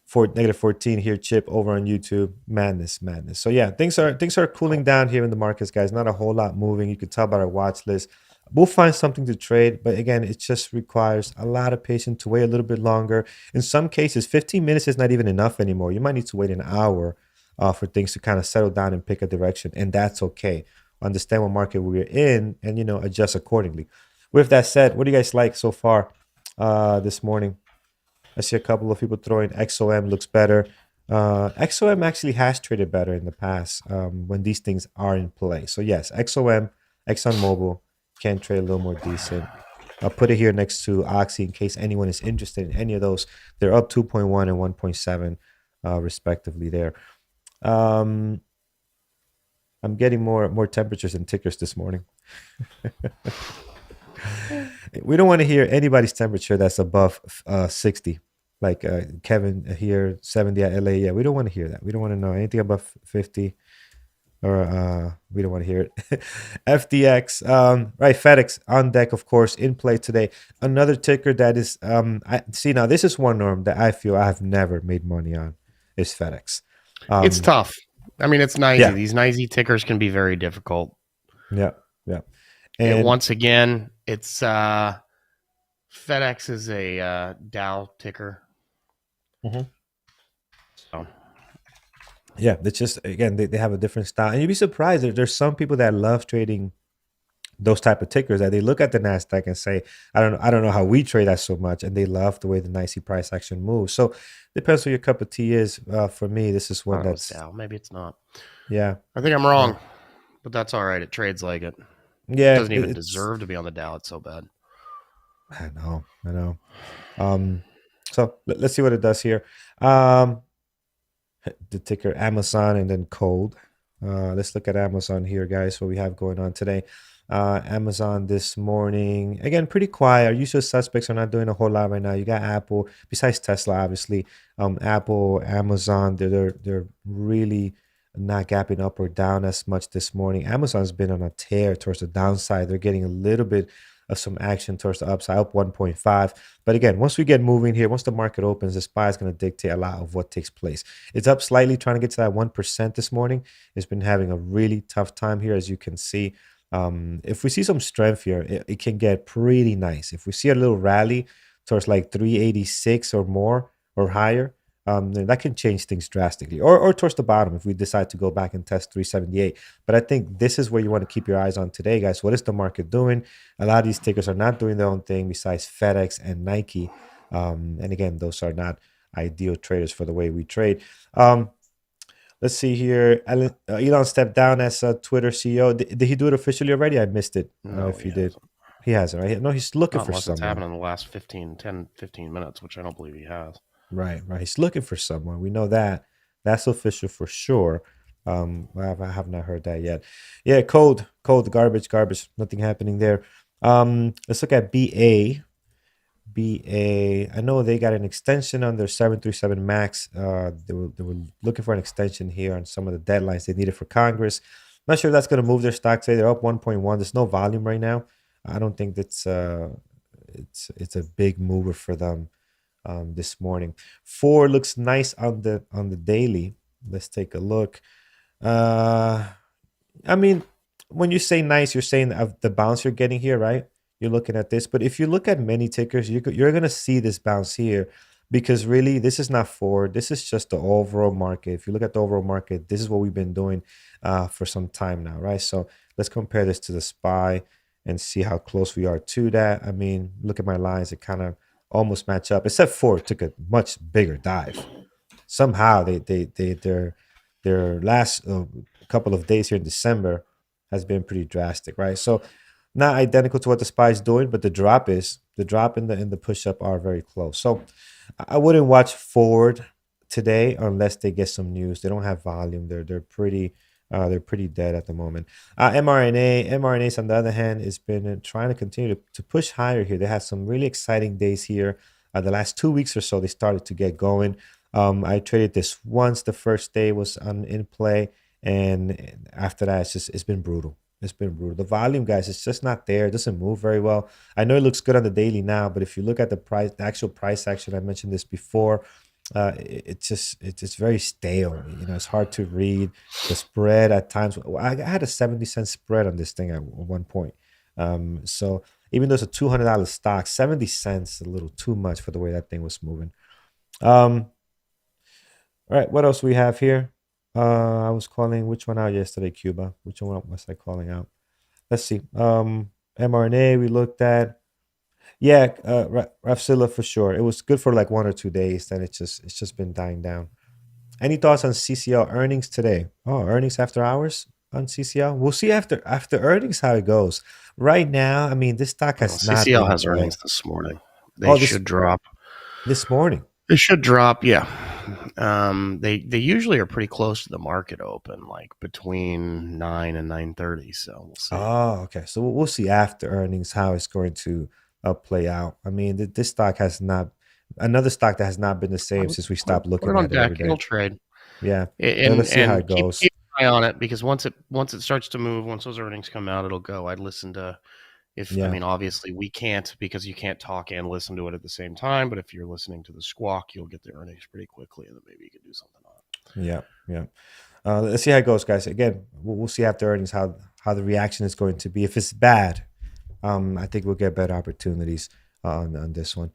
for negative 14 here, Chip over on YouTube. Madness, madness. So yeah, things are cooling down here in the markets, guys. Not a whole lot moving. You could tell by our watch list. We'll find something to trade, but again, it just requires a lot of patience to wait a little bit longer. In some cases, 15 minutes is not even enough anymore. You might need to wait an hour for things to kind of settle down and pick a direction, and that's okay. Understand what market we're in, and adjust accordingly. With that said, what do you guys like so far this morning? I see a couple of people throwing XOM looks better. XOM actually has traded better in the past when these things are in play. So yes, XOM, ExxonMobil can trade a little more decent. I'll put it here next to Oxy in case anyone is interested in any of those. They're up 2.1 and 1.7 respectively there. I'm getting more temperatures and tickers this morning. We don't want to hear anybody's temperature that's above 60. Like Kevin here, 70 at LA. Yeah, we don't want to hear that. We don't want to know anything above 50, or we don't want to hear it. FDX, right? FedEx on deck, of course, in play today. Another ticker that is, I see now. This is one norm that I feel I have never made money on is FedEx. It's tough. I mean, it's NYSE. Yeah. These NYSE tickers can be very difficult. Yeah, yeah. And once again, it's FedEx is a Dow ticker. Mhm. So Yeah, it's just again they have a different style, and you'd be surprised that there's some people that love trading those type of tickers that they look at the Nasdaq and say, I don't know how we trade that so much, and they love the way the NYSE price action moves. So depends what your cup of tea is. For me, this is one that's Dow. Maybe it's not. Yeah, I think I'm wrong, but that's all right. It trades like it. Yeah, it doesn't even deserve to be on the Dow. It's so bad. I know. So let's see what it does here. The ticker Amazon and then cold. Let's look at Amazon here, guys. What we have going on today. Amazon this morning, again, pretty quiet. Our usual suspects are not doing a whole lot right now. You got Apple, besides Tesla, obviously. Apple, Amazon, they're really not gapping up or down as much this morning. Amazon's been on a tear towards the downside. They're getting a little bit of some action towards the upside, up 1.5. But again, once we get moving here, once the market opens, the SPY is going to dictate a lot of what takes place. It's up slightly, trying to get to that 1% this morning. It's been having a really tough time here, as you can see. If we see some strength here, it can get pretty nice. If we see a little rally towards like 386 or more or higher, then that can change things drastically. Or towards the bottom if we decide to go back and test 378. But I think this is where you want to keep your eyes on today, guys. What is the market doing? A lot of these tickers are not doing their own thing besides FedEx and Nike. And again, those are not ideal traders for the way we trade. Let's see here. Elon stepped down as a Twitter CEO. Did he do it officially already? I missed it. No, if he did. He hasn't, right? No, he's looking for unless it's someone. happened in the last 15 minutes, which I don't believe he has. Right. He's looking for someone. We know that. That's official for sure. I have not heard that yet. Yeah, cold, garbage. Nothing happening there. Let's look at BA. I know they got an extension on their 737 Max. They were looking for an extension here on some of the deadlines they needed for Congress. Not sure if that's going to move their stock today. They're up 1.1. There's no volume right now. I don't think that's it's a big mover for them this morning. Ford looks nice on the daily. Let's take a look. I mean, when you say nice, you're saying of the bounce you're getting here, right? You're looking at this, but if you look at many tickers, you're gonna see this bounce here, because really this is not Ford. This is just the overall market. If you look at the overall market, this is what we've been doing for some time now, right? So let's compare this to the SPY and see how close we are to that. I mean, look at my lines; it kind of almost match up, except Ford took a much bigger dive. Somehow their last couple of days here in December has been pretty drastic, right? So not identical to what the SPY is doing, but the drop in the push up are very close. So I wouldn't watch Ford today unless they get some news. They don't have volume. They're pretty dead at the moment. mRNA's on the other hand has been trying to continue to push higher here. They had some really exciting days here. The last 2 weeks or so, they started to get going. I traded this once. The first day was in play, and after that, it's been brutal. It's been brutal. The volume, guys, it's just not there. It doesn't move very well. I know it looks good on the daily now, but if you look at the price, the actual price action, I mentioned this before. It's very stale. It's hard to read. The spread at times. I had a 70-cent spread on this thing at one point. So even though it's a $200 stock, 70 cents is a little too much for the way that thing was moving. All right, what else we have here? I was calling which one out yesterday, Cuba. Which one was I calling out? Let's see. mRNA we looked at. Yeah, Rafsilla for sure. It was good for like 1 or 2 days. Then it's just been dying down. Any thoughts on CCL earnings today? Oh, earnings after hours on CCL. We'll see after earnings how it goes. Right now, I mean, this stock Well, has not CCL been has good. earnings this morning. They Oh, this should drop. this morning. They should drop, yeah. They usually are pretty close to the market open, like between 9 and 9:30. So we'll see. Oh, okay. So we'll see after earnings how it's going to play out. I mean, this stock has not another stock that has not been the same since we stopped Put looking it on at it every deck. It'll day. trade. Yeah. And Let's see how it keep goes. an eye on it, because once it starts to move, once those earnings come out, it'll go. I'd listen to I Yeah. mean, obviously we can't, because you can't talk and listen to it at the same time. But if you're listening to the squawk, you'll get the earnings pretty quickly, and then maybe you can do something on it. Yeah. Yeah. Let's see how it goes, guys. Again, we'll see after earnings how the reaction is going to be. If it's bad, I think we'll get better opportunities on this one.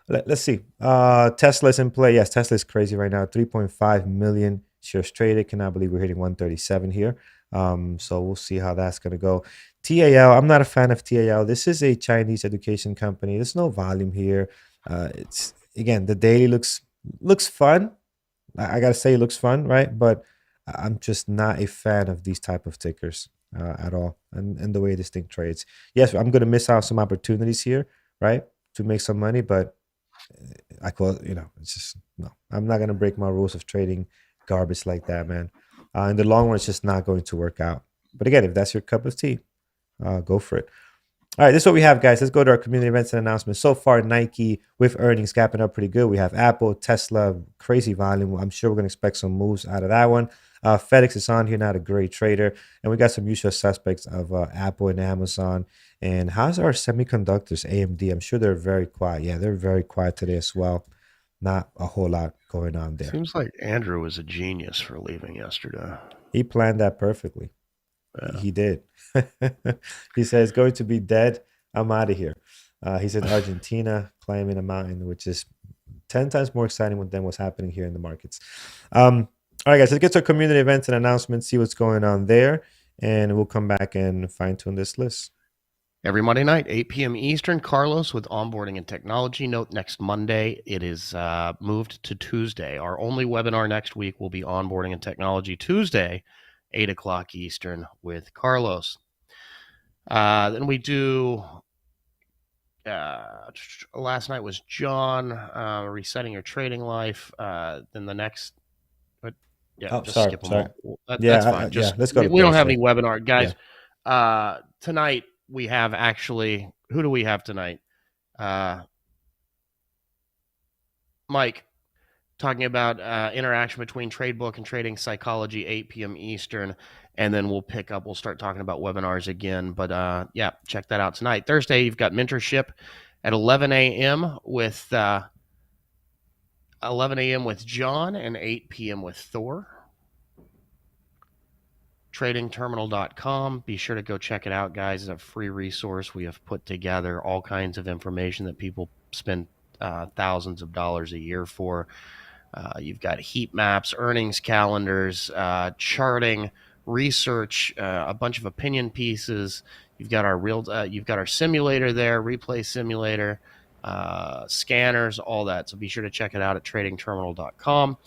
Let's see. Tesla's in play. Yes, Tesla is crazy right now. 3.5 million shares traded. Cannot believe we're hitting 137 here. So we'll see how that's going to go. TAL, I'm not a fan of TAL. This is a Chinese education company. There's no volume here. It's again, the daily looks fun. I gotta say, it looks fun, right? But I'm just not a fan of these type of tickers at all, and the way this thing trades. Yes, I'm gonna miss out some opportunities here, right, to make some money, but I call it's just no. I'm not gonna break my rules of trading garbage like that, man. In the long run, it's just not going to work out. But again, if that's your cup of tea, go for it. All right, this is what we have, guys. Let's go to our community events and announcements. So far, Nike with earnings gapping up pretty good. We have Apple, Tesla, crazy volume. I'm sure we're going to expect some moves out of that one. FedEx is on here, not a great trader. And we got some usual suspects of Apple and Amazon. And how's our semiconductors, AMD? I'm sure they're very quiet. Yeah, they're very quiet today as well. Not a whole lot going on there. Seems like Andrew was a genius for leaving yesterday. He planned that perfectly. Yeah. He did. He says, going to be dead. I'm out of here. He said Argentina climbing a mountain, which is 10 times more exciting than what's happening here in the markets. All right, guys, let's get to our community events and announcements, see what's going on there, and we'll come back and fine tune this list. Every Monday night, 8 p.m. Eastern, Carlos with onboarding and technology. Note, next Monday, it is moved to Tuesday. Our only webinar next week will be onboarding and technology Tuesday, 8 o'clock Eastern with Carlos. Then we do, last night was John, resetting your trading life. Then the next, skip them all. That's fine. Let's go. We don't have any webinar. Guys, tonight we have who do we have tonight? Mike, talking about interaction between Tradebook and trading psychology, 8 p.m. Eastern, and then we'll start talking about webinars again. But check that out tonight. Thursday, you've got mentorship at 11 a.m. with John and 8 p.m. with Thor. TradingTerminal.com. Be sure to go check it out, guys. It's a free resource. We have put together all kinds of information that people spend thousands of dollars a year for. You've got heat maps, earnings calendars, charting, research, a bunch of opinion pieces. You've got our simulator there, replay simulator, scanners, all that. So be sure to check it out at tradingterminal.com.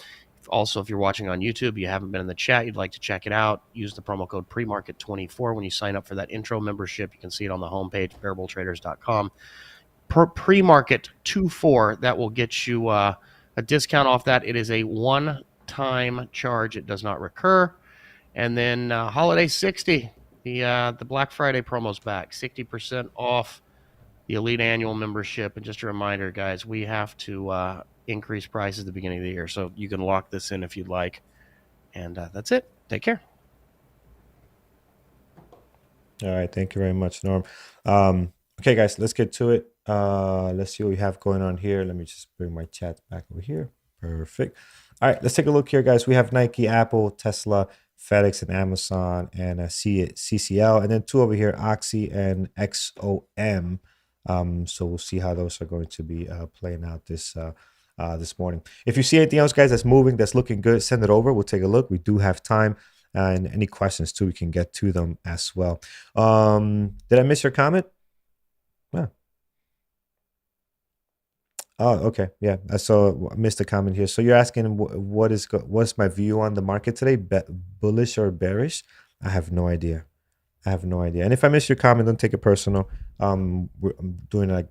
Also, if you're watching on YouTube, you haven't been in the chat, you'd like to check it out, use the promo code PreMarket24 when you sign up for that intro membership. You can see it on the homepage, variabletraders.com. PreMarket24, that will get you a discount off that. It is a one-time charge. It does not recur. And then Holiday 60, the Black Friday promo's back, 60% off the Elite Annual membership. And just a reminder, guys, we have to increase prices at the beginning of the year. So you can lock this in if you'd like. And that's it. Take care. All right, thank you very much, Norm. Okay, guys, let's get to it. Let's see what we have going on here. Let me just bring my chat back over here. Perfect. All right, let's take a look here, guys. We have Nike, Apple, Tesla, FedEx, and Amazon, and CCL, and then two over here, Oxy and XOM. So we'll see how those are going to be playing out this morning. If you see anything else, guys, that's moving, that's looking good, send it over. We'll take a look. We do have time. And any questions too, we can get to them as well. Did I miss your comment? Yeah. Oh, okay. Yeah, I missed the comment here. So you're asking what's my view on the market today? Bullish or bearish? I have no idea. I have no idea. And if I miss your comment, don't take it personal. I'm doing like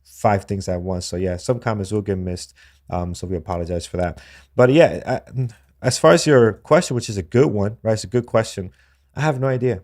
5 things at once. So yeah, some comments will get missed. So we apologize for that. But yeah, as far as your question, which is a good one, right? It's a good question. I have no idea.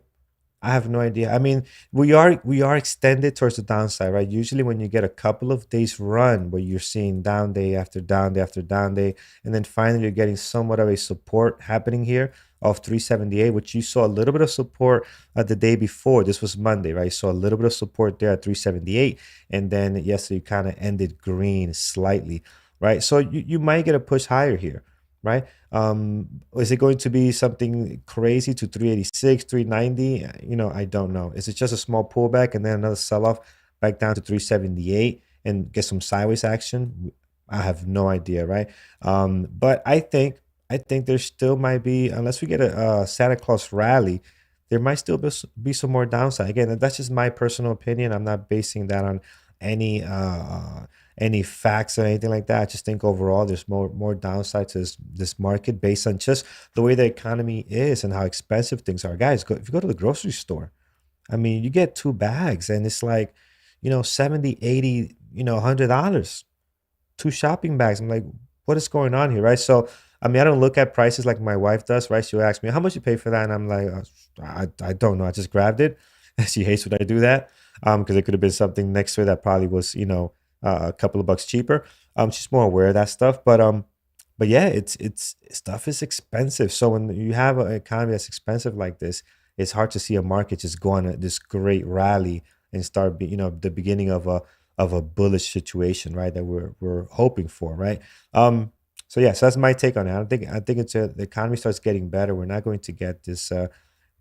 I have no idea. I mean, we are extended towards the downside, right? Usually when you get a couple of days run where you're seeing down day after down day after down day, and then finally you're getting somewhat of a support happening here of 378, which you saw a little bit of support the day before. This was Monday, right? You saw a little bit of support there at 378, and then yesterday you kind of ended green slightly, right? So you might get a push higher here, right? Is it going to be something crazy to 386, 390? I don't know. Is it just a small pullback and then another sell-off back down to 378 and get some sideways action? I have no idea, right? But I think there still might be, unless we get a Santa Claus rally, there might still be some more downside. Again, that's just my personal opinion. I'm not basing that on any any facts or anything like that. I just think overall there's more downside to this market based on just the way the economy is and how expensive things are. Guys, if you go to the grocery store, I mean, you get 2 bags and it's like, 70, 80, $100, 2 shopping bags. I'm like, what is going on here, right? So, I mean, I don't look at prices like my wife does, right? She'll ask me, how much you pay for that? And I'm like, I don't know. I just grabbed it. She hates when I do that because it could have been something next to it that probably was, a couple of bucks cheaper. She's more aware of that stuff, but yeah, it's stuff is expensive. So when you have an economy that's expensive like this, it's hard to see a market just go on this great rally and start, the beginning of a bullish situation, right? That we're hoping for, right? So yeah, so that's my take on it. I think the economy starts getting better. We're not going to get and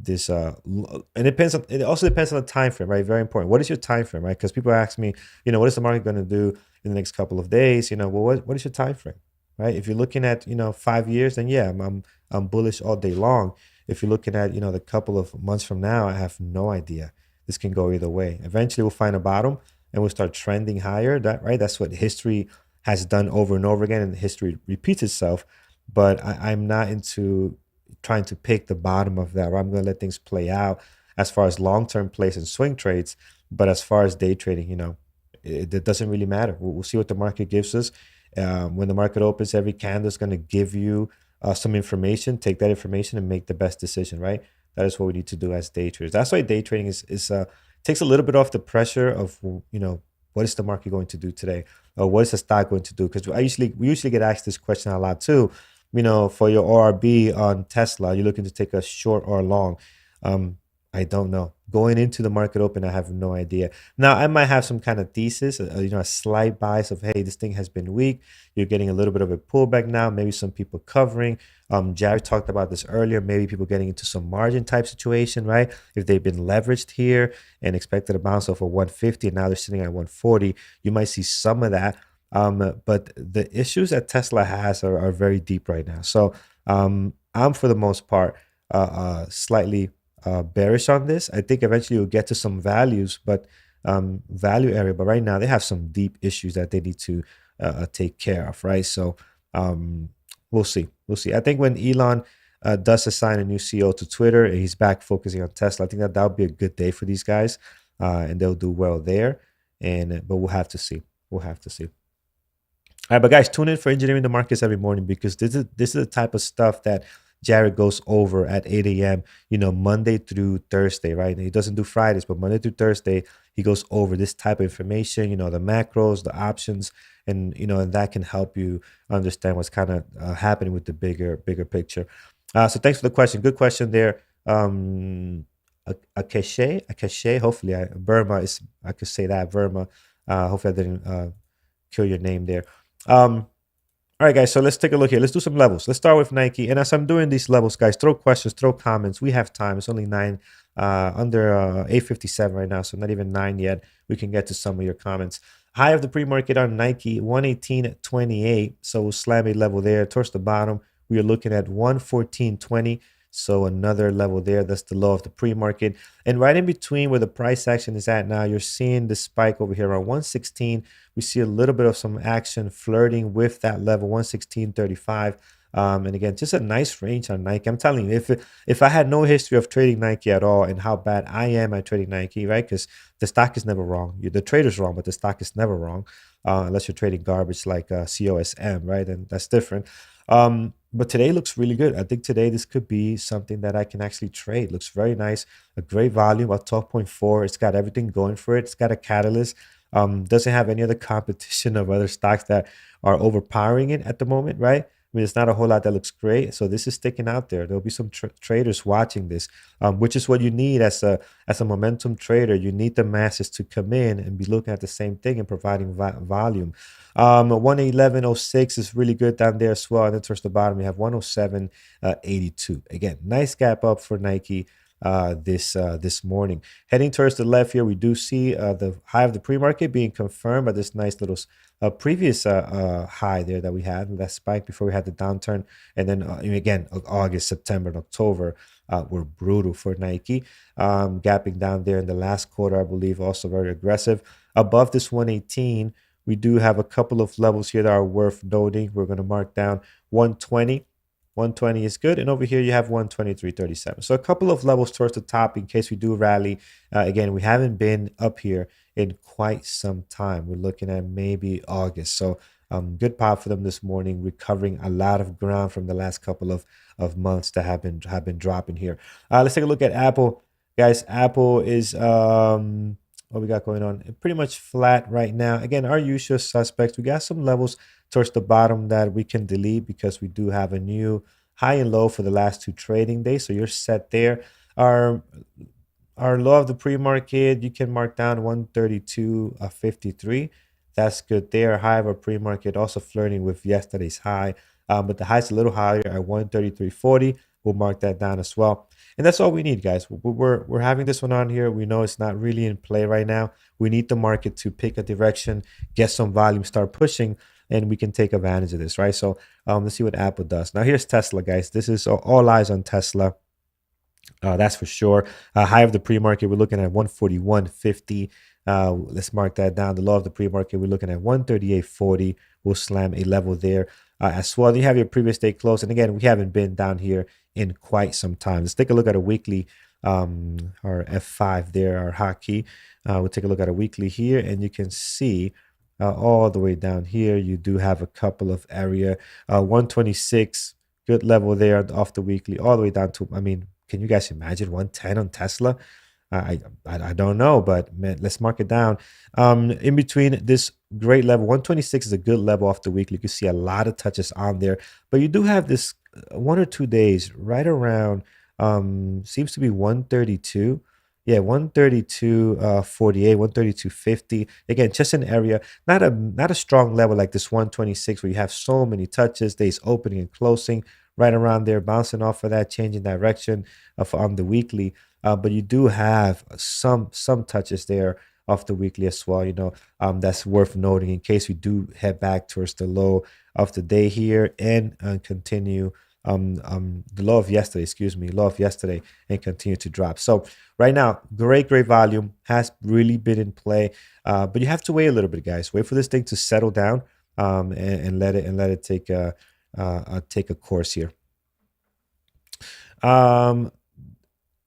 it also depends on the time frame, right? Very important. What is your time frame, right? Because people ask me, what is the market going to do in the next couple of days? Well, what is your time frame, right? If you're looking at 5 years, then yeah, I'm bullish all day long. If you're looking at the couple of months from now, I have no idea. This can go either way. Eventually, we'll find a bottom and we'll start trending higher. That's what history has done over and over again, and history repeats itself. But I'm not into trying to pick the bottom of that. Right? I'm going to let things play out as far as long-term plays and swing trades. But as far as day trading, it doesn't really matter. We'll see what the market gives us. When the market opens, every candle is going to give you some information. Take that information and make the best decision, right? That is what we need to do as day traders. That's why day trading is takes a little bit off the pressure of what is the market going to do today, or what is the stock going to do? Because we usually get asked this question a lot too. For your ORB on Tesla, you're looking to take a short or long. I don't know. Going into the market open, I have no idea. Now, I might have some kind of thesis, a slight bias of, hey, this thing has been weak. You're getting a little bit of a pullback now. Maybe some people covering. Jared talked about this earlier. Maybe people getting into some margin type situation, right? If they've been leveraged here and expected a bounce off of 150 and now they're sitting at 140, you might see some of that. But the issues that Tesla has are very deep right now. So I'm, for the most part, slightly bearish on this. I think eventually you'll get to some values, but value area. But right now they have some deep issues that they need to take care of, right? So we'll see. We'll see. I think when Elon does assign a new CEO to Twitter and he's back focusing on Tesla, I think that would be a good day for these guys, and they'll do well there. But we'll have to see. We'll have to see. All right, but guys, tune in for Engineering the Markets every morning, because this is the type of stuff that Jared goes over at 8 a.m., Monday through Thursday, right? And he doesn't do Fridays, but Monday through Thursday, he goes over this type of information, the macros, the options, and, and that can help you understand what's kind of happening with the bigger picture. So thanks for the question. Good question there. Akeche. Hopefully, Burma is, I could say that, Burma. Hopefully, I didn't kill your name there. All right, guys, so let's take a look here. Let's do some levels. Let's start with Nike. And as I'm doing these levels, guys, throw questions, throw comments. We have time. It's only 9, under 8:57 right now, so not even 9 yet. We can get to some of your comments. High of the pre-market on Nike, 118.28. So we'll slam a level there. Towards the bottom, we are looking at 114.20. So another level there. That's the low of the pre-market. And right in between where the price action is at now, you're seeing the spike over here around 116. We see a little bit of some action flirting with that level, 116.35. And again, just a nice range on Nike. I'm telling you, if I had no history of trading Nike at all and how bad I am at trading Nike, right? Because the stock is never wrong. The trader's wrong, but the stock is never wrong, unless you're trading garbage like COSM, right? And that's different. But today looks really good. I think today this could be something that I can actually trade. Looks very nice. A great volume, a 12.4. It's got everything going for it. It's got a catalyst. Doesn't have any other competition of other stocks that are overpowering it at the moment, right? I mean, it's not a whole lot that looks great. So this is sticking out there. There'll be some traders watching this, which is what you need as a momentum trader. You need the masses to come in and be looking at the same thing and providing volume. 111.06 is really good down there as well. And then towards the bottom, you have 107.82. Again, nice gap up for Nike this morning. Heading towards the left here, we do see the high of the pre-market being confirmed by this nice little previous high there that we had, that spike before we had the downturn. And then again, August, September, and October were brutal for Nike, gapping down there in the last quarter, I believe, also very aggressive. Above this 118, we do have a couple of levels here that are worth noting. We're going to mark down 120. 120 is good. And over here, you have 123.37. So a couple of levels towards the top in case we do rally. Again, we haven't been up here in quite some time. We're looking at maybe August. So good pop for them this morning, recovering a lot of ground from the last couple of months that have been dropping here. Let's take a look at Apple. Guys, Apple is... what we got going on? Pretty much flat right now. Again, our usual suspects. We got some levels towards the bottom that we can delete because we do have a new high and low for the last 2 trading days. So you're set there. Our low of the pre-market, you can mark down 132.53. That's good there. High of our pre-market, also flirting with yesterday's high. But the high's a little higher at 133.40. We'll mark that down as well. And that's all we need, guys. We're having this one on here. We know it's not really in play right now. We need the market to pick a direction, get some volume, start pushing, and we can take advantage of this, right? So let's see what Apple does. Now here's Tesla, guys. This is all eyes on Tesla. That's for sure. High of the pre-market, we're looking at 141.50. Let's mark that down. The low of the pre-market, we're looking at 138.40. We'll slam a level there as well. You have your previous day close. And again, we haven't been down here in quite some time. Let's take a look at a weekly, our F5 there, our hotkey. We'll take a look at a weekly here, and you can see all the way down here, you do have a couple of area. 126, good level there off the weekly, all the way down to, I mean, can you guys imagine 110 on Tesla? I don't know, but man, let's mark it down. In between this great level, 126 is a good level off the weekly. You can see a lot of touches on there, but you do have this 1 or 2 days right around, seems to be 132. Yeah, 132.48, 132.50. Again, just an area, not a strong level like this 126 where you have so many touches, days opening and closing right around there, bouncing off of that, changing direction on the weekly. But you do have some touches there off the weekly as well. You know, that's worth noting in case we do head back towards the low of the day here and continue the low of yesterday, and continue to drop. So right now, great volume has really been in play, but you have to wait a little bit, guys. Wait for this thing to settle down, and let it take a course here.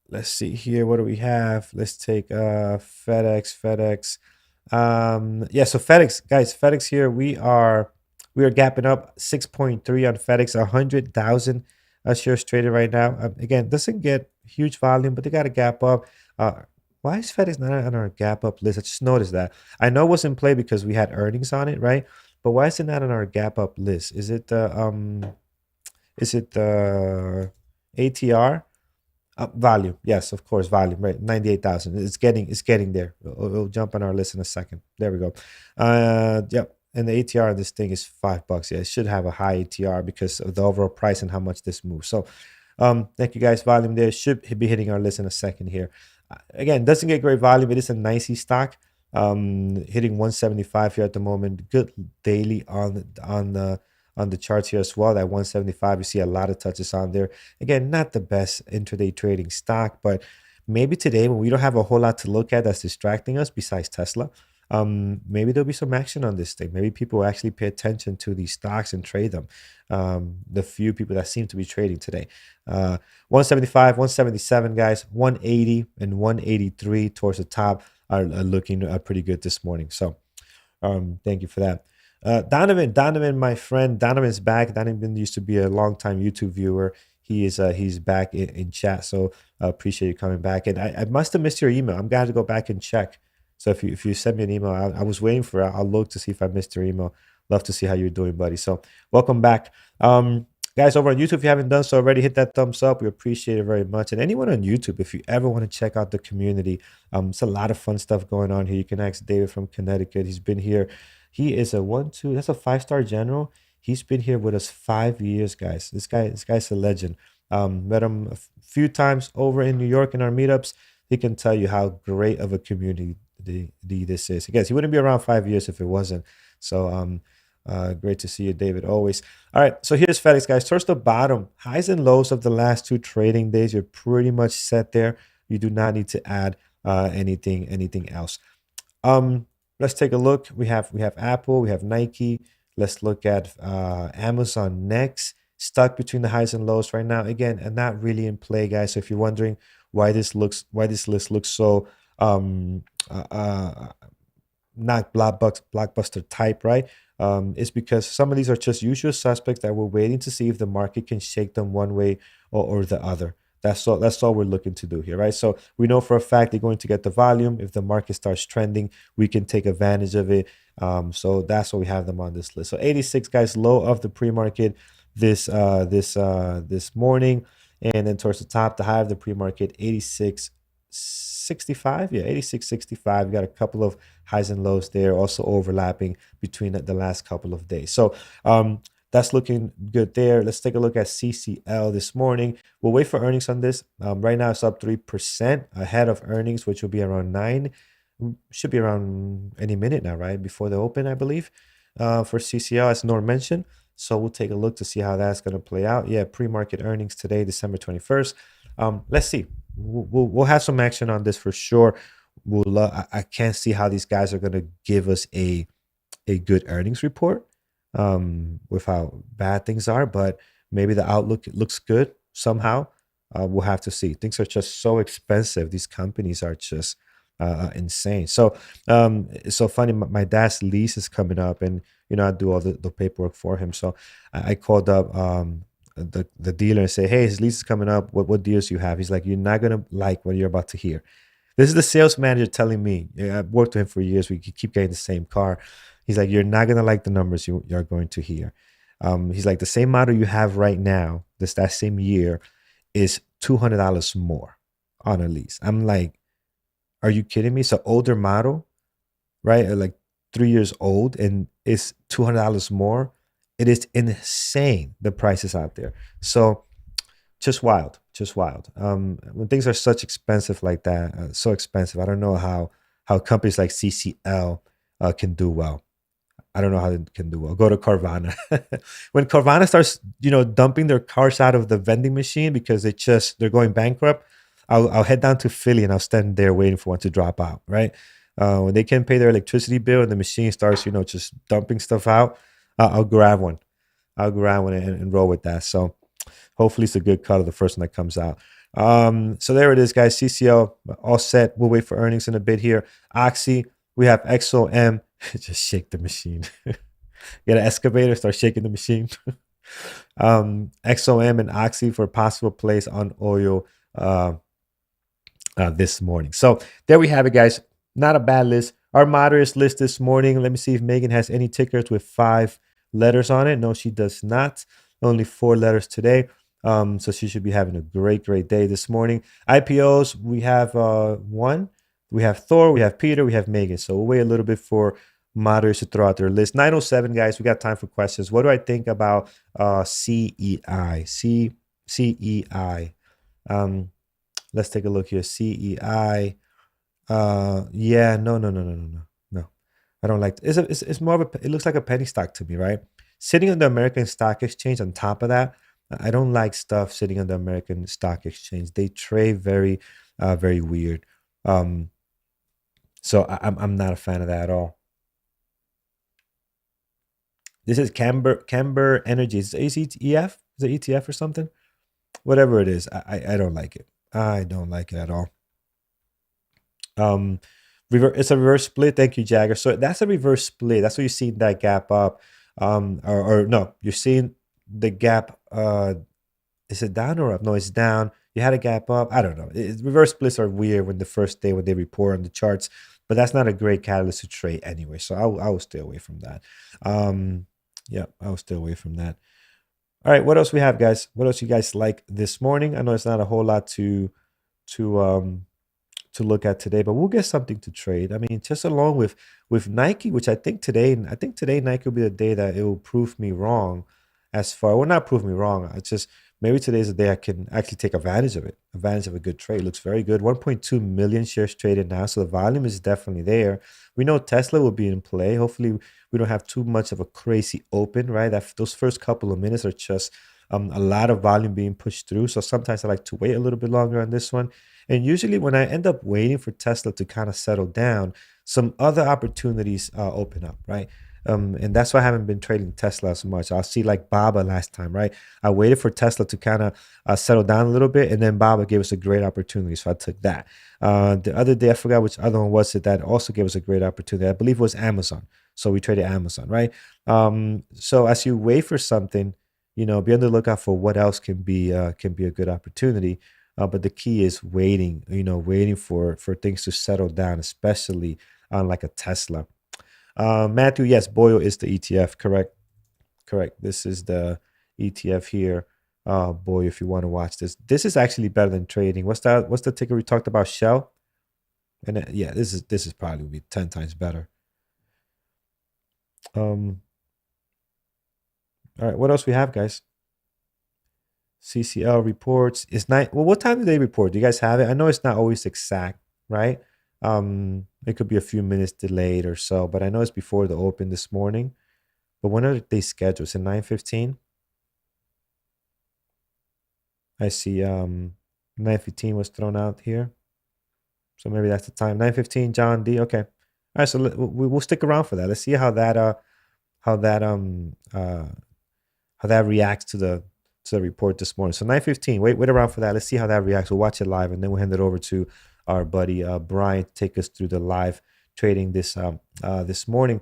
Let's see here. What do we have? Let's take FedEx. Yeah, so FedEx, guys, FedEx here, we are gapping up 6.3 on FedEx, 100,000 shares traded right now. Again, doesn't get huge volume, but they got a gap up. Why is FedEx not on our gap up list? I just noticed that. I know it was in play because we had earnings on it, right? But why is it not on our gap up list? Is it the ATR? Volume, yes, of course, volume, right? 98,000. It's getting there. It'll jump on our list in a second. There we go. Yep. And the ATR on this thing is $5. Yeah, it should have a high ATR because of the overall price and how much this moves. So, thank you guys. Volume there should be hitting our list in a second here. Again, doesn't get great volume. It is a nicey stock. Hitting 175 here at the moment. Good daily on the charts here as well. That 175, you see a lot of touches on there. Again, not the best intraday trading stock, but maybe today when we don't have a whole lot to look at that's distracting us besides Tesla, maybe there'll be some action on this thing. Maybe people will actually pay attention to these stocks and trade them. The few people that seem to be trading today. 175, 177, guys, 180 and 183 towards the top are looking pretty good this morning. So thank you for that. Donovan, my friend, Donovan's back. Donovan used to be a longtime YouTube viewer. He's back in chat. So appreciate you coming back. And I must have missed your email. I'm gonna have to go back and check. So if you send me an email, I was waiting for it. I'll look to see if I missed your email. Love to see how you're doing, buddy. So welcome back. Guys over on YouTube, if you haven't done so already, hit that thumbs up. We appreciate it very much. And anyone on YouTube, if you ever want to check out the community, it's a lot of fun stuff going on here. You can ask David from Connecticut. He's been here. He is a 1-2. That's a 5-star general. He's been here with us 5 years, guys. This guy's a legend. Met him a few times over in New York in our meetups. He can tell you how great of a community this is. I guess he wouldn't be around 5 years if it wasn't. So great to see you, David, always. All right, so here's FedEx, guys. Towards the bottom, highs and lows of the last 2 trading days. You're pretty much set there. You do not need to add anything else. Let's take a look. We have Apple, we have Nike. Let's look at Amazon next. Stuck between the highs and lows right now. Again, and not really in play, guys. So if you're wondering why this list looks so not blockbuster type, right? It's because some of these are just usual suspects that we're waiting to see if the market can shake them one way or the other. That's all we're looking to do here, right? So we know for a fact they're going to get the volume. If the market starts trending, we can take advantage of it. So that's why we have them on this list. So 86, guys, low of the pre-market this morning, and then towards the top, the high of the pre-market 86.65. Yeah, 86.65. We got a couple of highs and lows there, also overlapping between the last couple of days. So that's looking good there. Let's take a look at CCL this morning. We'll wait for earnings on this. Right now, it's up 3% ahead of earnings, which will be around 9. Should be around any minute now, right? Before the open, I believe, for CCL, as Norm mentioned. So we'll take a look to see how that's going to play out. Yeah, pre-market earnings today, December 21st. Let's see. We'll have some action on this for sure. I can't see how these guys are going to give us a good earnings report with how bad things are, but maybe the outlook looks good somehow. We'll have to see. Things are just so expensive. These companies are just insane. So it's so funny. My dad's lease is coming up, and I do all the paperwork for him. So I called up the dealer and say, hey, his lease is coming up. What deals do you have? He's like, you're not gonna like what you're about to hear. This is the sales manager telling me. I've worked with him for years. We keep getting the same car. He's like, you're not gonna like the numbers you're going to hear. He's like, the same model you have right now, that same year, is $200 more on a lease. I'm like, are you kidding me? It's an older model, right? Like 3 years old, and it's $200 more. It is insane, the prices out there. So just wild. When things are such expensive like that, so expensive, I don't know how companies like CCL can do well. I don't know how they can do well. Go to Carvana. When Carvana starts, dumping their cars out of the vending machine because they're going bankrupt, I'll head down to Philly and I'll stand there waiting for one to drop out, right? When they can't pay their electricity bill and the machine starts, just dumping stuff out, I'll grab one. And roll with that. So hopefully it's a good cut of the first one that comes out. So there it is, guys. CCL all set. We'll wait for earnings in a bit here. Oxy, we have XOM. Just shake the machine. Get an excavator, start shaking the machine. XOM and Oxy for possible plays on oil this morning. So there we have it, guys. Not a bad list. Our moderates list this morning. Let me see if Megan has any tickers with 5 letters on it. No, she does not. Only 4 letters today. So she should be having a great day this morning. IPOs, we have one. We have Thor, we have Peter, we have Megan. So we'll wait a little bit for moderators to throw out their list. 9:07, guys. We got time for questions. What do I think about CEI? CEI. Let's take a look here. CEI. Yeah, no. I don't like it. It's more of a, it looks like a penny stock to me, right? Sitting on the American Stock Exchange on top of that, I don't like stuff sitting on the American Stock Exchange. They trade very weird. So I'm not a fan of that at all. This is Camber Energy. Is it ETF? Is it ETF or something? Whatever it is, I don't like it. I don't like it at all. It's a reverse split. Thank you, Jagger. So that's a reverse split. That's what you see that gap up. Or no, you're seeing the gap. Is it down or up? No, it's down. You had a gap up. I don't know. Reverse splits are weird when the first day when they report on the charts, but that's not a great catalyst to trade anyway. So I will stay away from that. Yeah, I will stay away from that. All right, what else we have, guys? What else you guys like this morning? I know it's not a whole lot to look at today, but we'll get something to trade. I mean, just along with Nike, which I think today Nike will be the day that it will prove me wrong. As far, well, not prove me wrong. It's just maybe today's the day I can actually take advantage of it. Advantage of a good trade. Looks very good. 1.2 million shares traded now, so the volume is definitely there. We know Tesla will be in play. Hopefully, we don't have too much of a crazy open, right? That those first couple of minutes are just a lot of volume being pushed through. So sometimes I like to wait a little bit longer on this one. And usually when I end up waiting for Tesla to kind of settle down, some other opportunities open up, right? And that's why I haven't been trading Tesla as much. I'll see like Baba last time, right? I waited for Tesla to kind of settle down a little bit, and then Baba gave us a great opportunity, so I took that. The other day, I forgot which other one was it that also gave us a great opportunity. I believe it was Amazon. So we traded Amazon, right? So as you wait for something, be on the lookout for what else can be a good opportunity. But the key is waiting, waiting for things to settle down, especially on like a Tesla. Matthew, yes, Boyle is the ETF. Correct. This is the ETF here. Boy, if you want to watch this is actually better than trading. What's the ticker we talked about? Shell. And yeah, this is probably be 10 times better. All right, what else we have, guys? CCL reports is night. Well, what time do they report? Do you guys have it? I know it's not always exact, right? It could be a few minutes delayed or so, but I know it's before the open this morning. But when are they scheduled? Is it 9:15? I see 9:15 was thrown out here. So maybe that's the time. 9:15, John D. Okay. All right, so we'll stick around for that. Let's see how that reacts to the report this morning. So 9:15. Wait around for that. Let's see how that reacts. We'll watch it live, and then we'll hand it over to our buddy Brian to take us through the live trading this morning.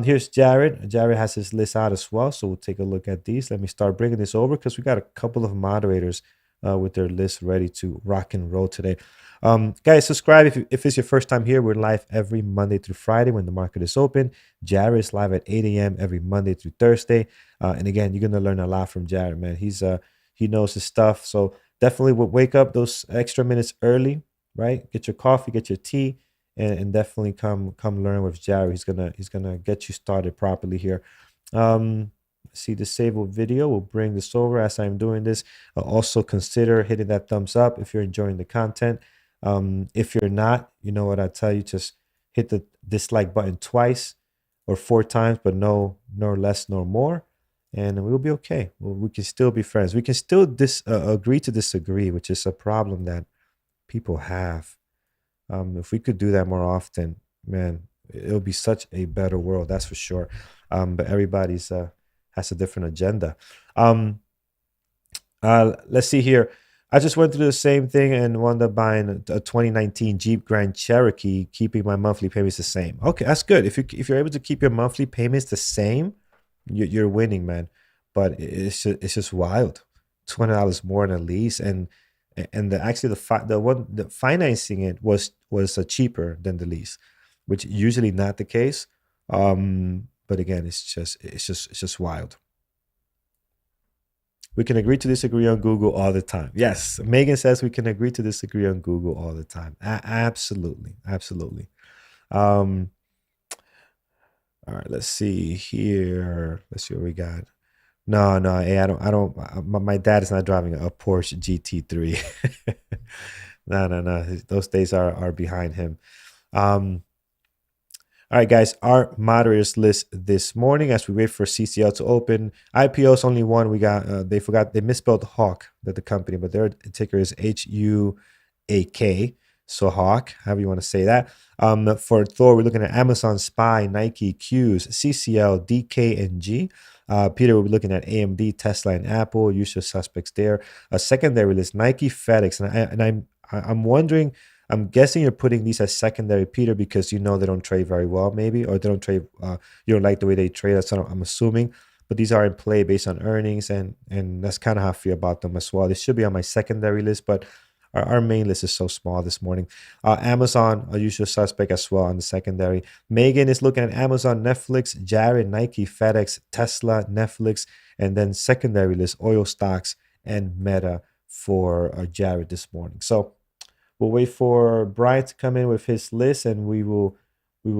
Here's Jared. Jared has his list out as well, so we'll take a look at these. Let me start bringing this over because we got a couple of moderators with their list ready to rock and roll today. Guys, subscribe if it's your first time here. We're live every Monday through Friday when the market is open. Jared is live at 8 a.m. every Monday through Thursday. And again, you're gonna learn a lot from Jared, man. He knows his stuff. So definitely wake up those extra minutes early, right? Get your coffee, get your tea, and definitely come learn with Jared. He's gonna get you started properly here. See disable video. We'll bring this over as I'm doing this. Also consider hitting that thumbs up if you're enjoying the content. If you're not, you know what I tell you, just hit the dislike button twice or 4 times, but no less, no more, and we'll be okay. We can still be friends. We can still agree to disagree, which is a problem that people have. If we could do that more often, man, it'll be such a better world, that's for sure. But everybody's has a different agenda. Let's see here. I just went through the same thing and wound up buying a 2019 Jeep Grand Cherokee, keeping my monthly payments the same. Okay, that's good. If you're able to keep your monthly payments the same, you're winning, man. But it's just wild. $200 more in a lease, and the financing it was cheaper than the lease, which usually not the case. But again, it's just wild. We can agree to disagree on Google all the time. Yes, Megan says we can agree to disagree on Google all the time. Absolutely, absolutely. All right, let's see here. Let's see what we got. No, no, hey, I don't. My dad is not driving a Porsche GT3. No, no, no. Those days are behind him. Um, all right, guys, our moderators list this morning as we wait for CCL to open. IPO's only one. We got they misspelled Hawk, the company, but their ticker is HUAK. So Hawk, however you want to say that. For Thor, we're looking at Amazon, Spy, Nike, Q's, CCL, DK, and G. Peter will be looking at AMD, Tesla, and Apple. Usual suspects there. A secondary list: Nike, FedEx, I'm wondering. I'm guessing you're putting these as secondary, Peter, because you know they don't trade very well, maybe, or they don't trade. You don't like the way they trade. That's what I'm assuming. But these are in play based on earnings, and that's kind of how I feel about them as well. They should be on my secondary list, but our main list is so small this morning. Amazon, a usual suspect as well on the secondary. Megan is looking at Amazon, Netflix, Jared, Nike, FedEx, Tesla, Netflix, and then secondary list, oil stocks and Meta for Jared this morning. So we'll wait for Brian to come in with his list, and we will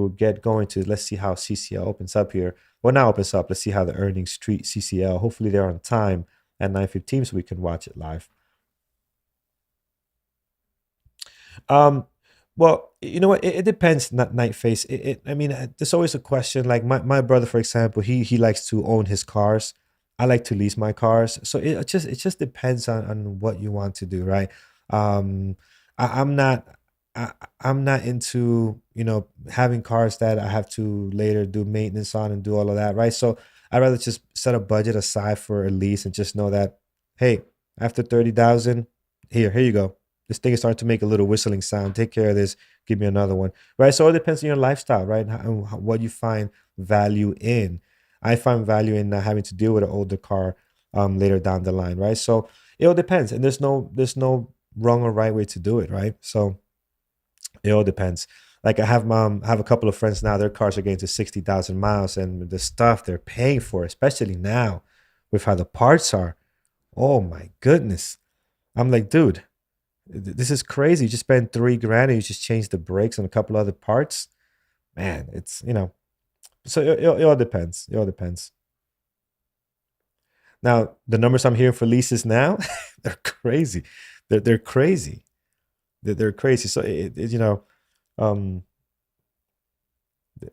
get going to, let's see how CCL opens up here. Well, now opens up. Let's see how the earnings treat CCL. Hopefully they're on time at 9:15 so we can watch it live. Well, you know what? It depends. Not night face. I mean, there's always a question. Like my brother, for example, he likes to own his cars. I like to lease my cars. So it just depends on what you want to do, right? Um, I'm not I'm not into having cars that I have to later do maintenance on and do all of that, right? So I'd rather just set a budget aside for a lease and just know that, hey, after 30,000, here you go. This thing is starting to make a little whistling sound. Take care of this. Give me another one, right? So it depends on your lifestyle, right? And what you find value in. I find value in not having to deal with an older car later down the line, right? So it all depends, and there's no wrong or right way to do it, right? So it all depends. Like I have a couple of friends now. Their cars are getting to 60,000 miles, and the stuff they're paying for, especially now, with how the parts are. Oh my goodness! I'm like, dude, this is crazy. You just spend 3 grand and you just change the brakes and a couple other parts. Man, it's. So it all depends. It all depends. Now the numbers I'm hearing for leases now, they're crazy. They're crazy. They're crazy. So um,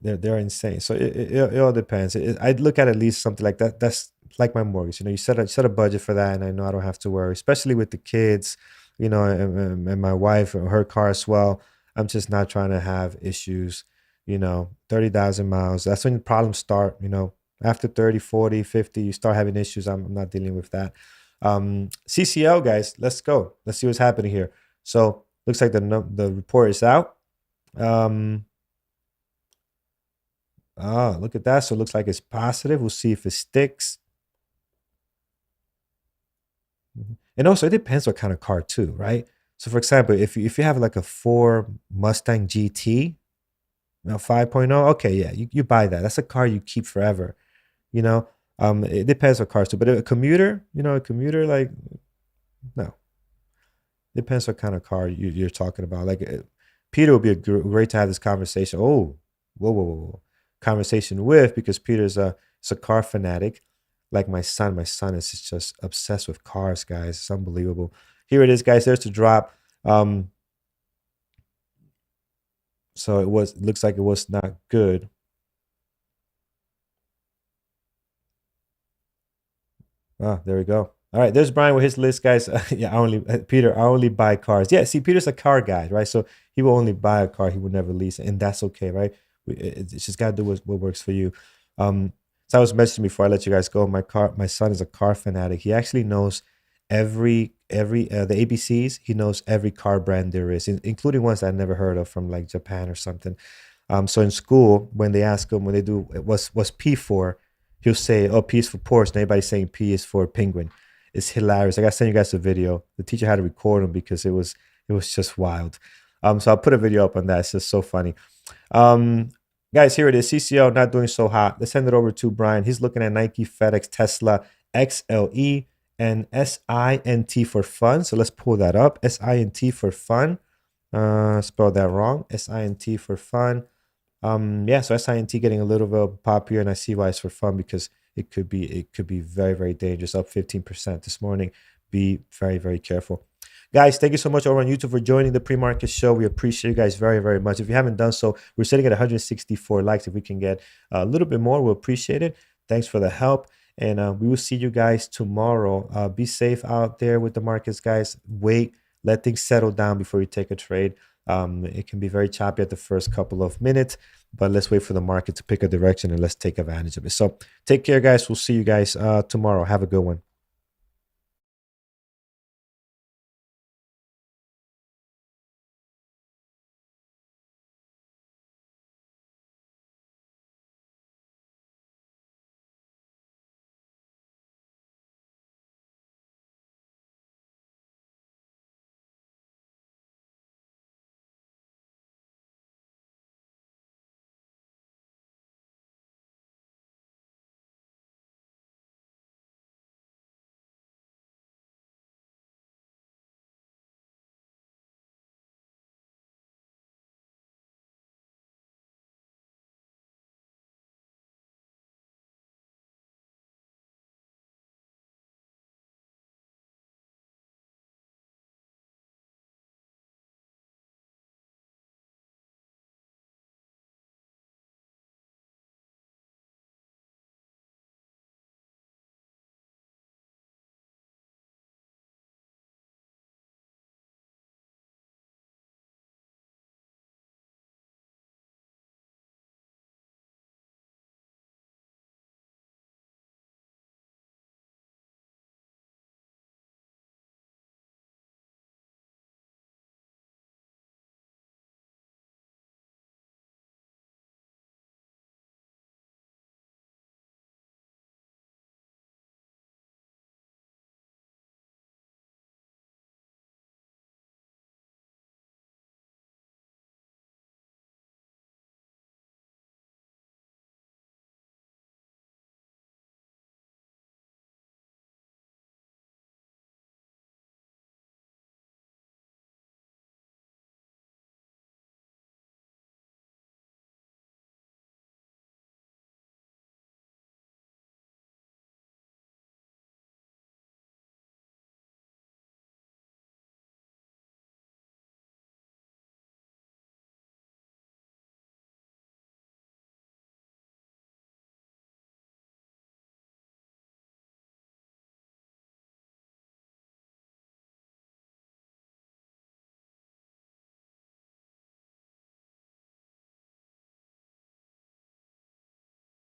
they're insane. So it all depends. I'd look at least something like that. That's like my mortgage. You set a budget for that, and I know I don't have to worry, especially with the kids, and my wife or her car as well. I'm just not trying to have issues. 30,000 miles. That's when the problems start. After 30, 40, 50, you start having issues. I'm not dealing with that. CCL guys, let's go. Let's see what's happening here. So looks like the report is out. Look at that. So it looks like it's positive. We'll see if it sticks. And also it depends what kind of car too, right? So for example, if you have like a Ford Mustang GT, 5.0, okay, yeah, you buy that. That's a car you keep forever. It depends on cars too. But a commuter, like no. Depends what kind of car you're talking about. Like Peter would be great to have this conversation. Oh, whoa. Conversation with, because Peter's a car fanatic, like my son. My son is just obsessed with cars, guys. It's unbelievable. Here it is, guys. There's the drop. So it looks like it was not good. There we go. All right, there's Brian with his list, guys. Yeah, Peter, I only buy cars. Yeah, see, Peter's a car guy, right? So he will only buy a car. He will never lease it, and that's okay, right? It's just got to do what works for you. So I was mentioning before I let you guys go, my son is a car fanatic. He actually knows every the ABCs. He knows every car brand there is, including ones that I never heard of from like Japan or something. So in school, when they ask him, when they do what's P for, he'll say, "Oh, P is for Porsche." And everybody's saying P is for Penguin. It's hilarious. I gotta send you guys a video. The teacher had to record him because it was just wild. So I'll put a video up on that. It's just so funny. Guys, here it is. CCL not doing so hot. Let's send it over to Brian. He's looking at Nike, FedEx, Tesla, XLE, and SINT for fun. So let's pull that up. SINT for fun. Spelled that wrong. SINT for fun. Yeah, so SINT getting a little bit pop here, and I see why it's for fun, because it could be very, very dangerous. Up 15% this morning. Be very, very careful. Guys, thank you so much over on YouTube for joining the pre-market show. We appreciate you guys very, very much. If you haven't done so, we're sitting at 164 likes. If we can get a little bit more, we'll appreciate it. Thanks for the help. And we will see you guys tomorrow. Be safe out there with the markets, guys. Wait, let things settle down before you take a trade. It can be very choppy at the first couple of minutes, but let's wait for the market to pick a direction and let's take advantage of it. So take care, guys. We'll see you guys tomorrow. Have a good one.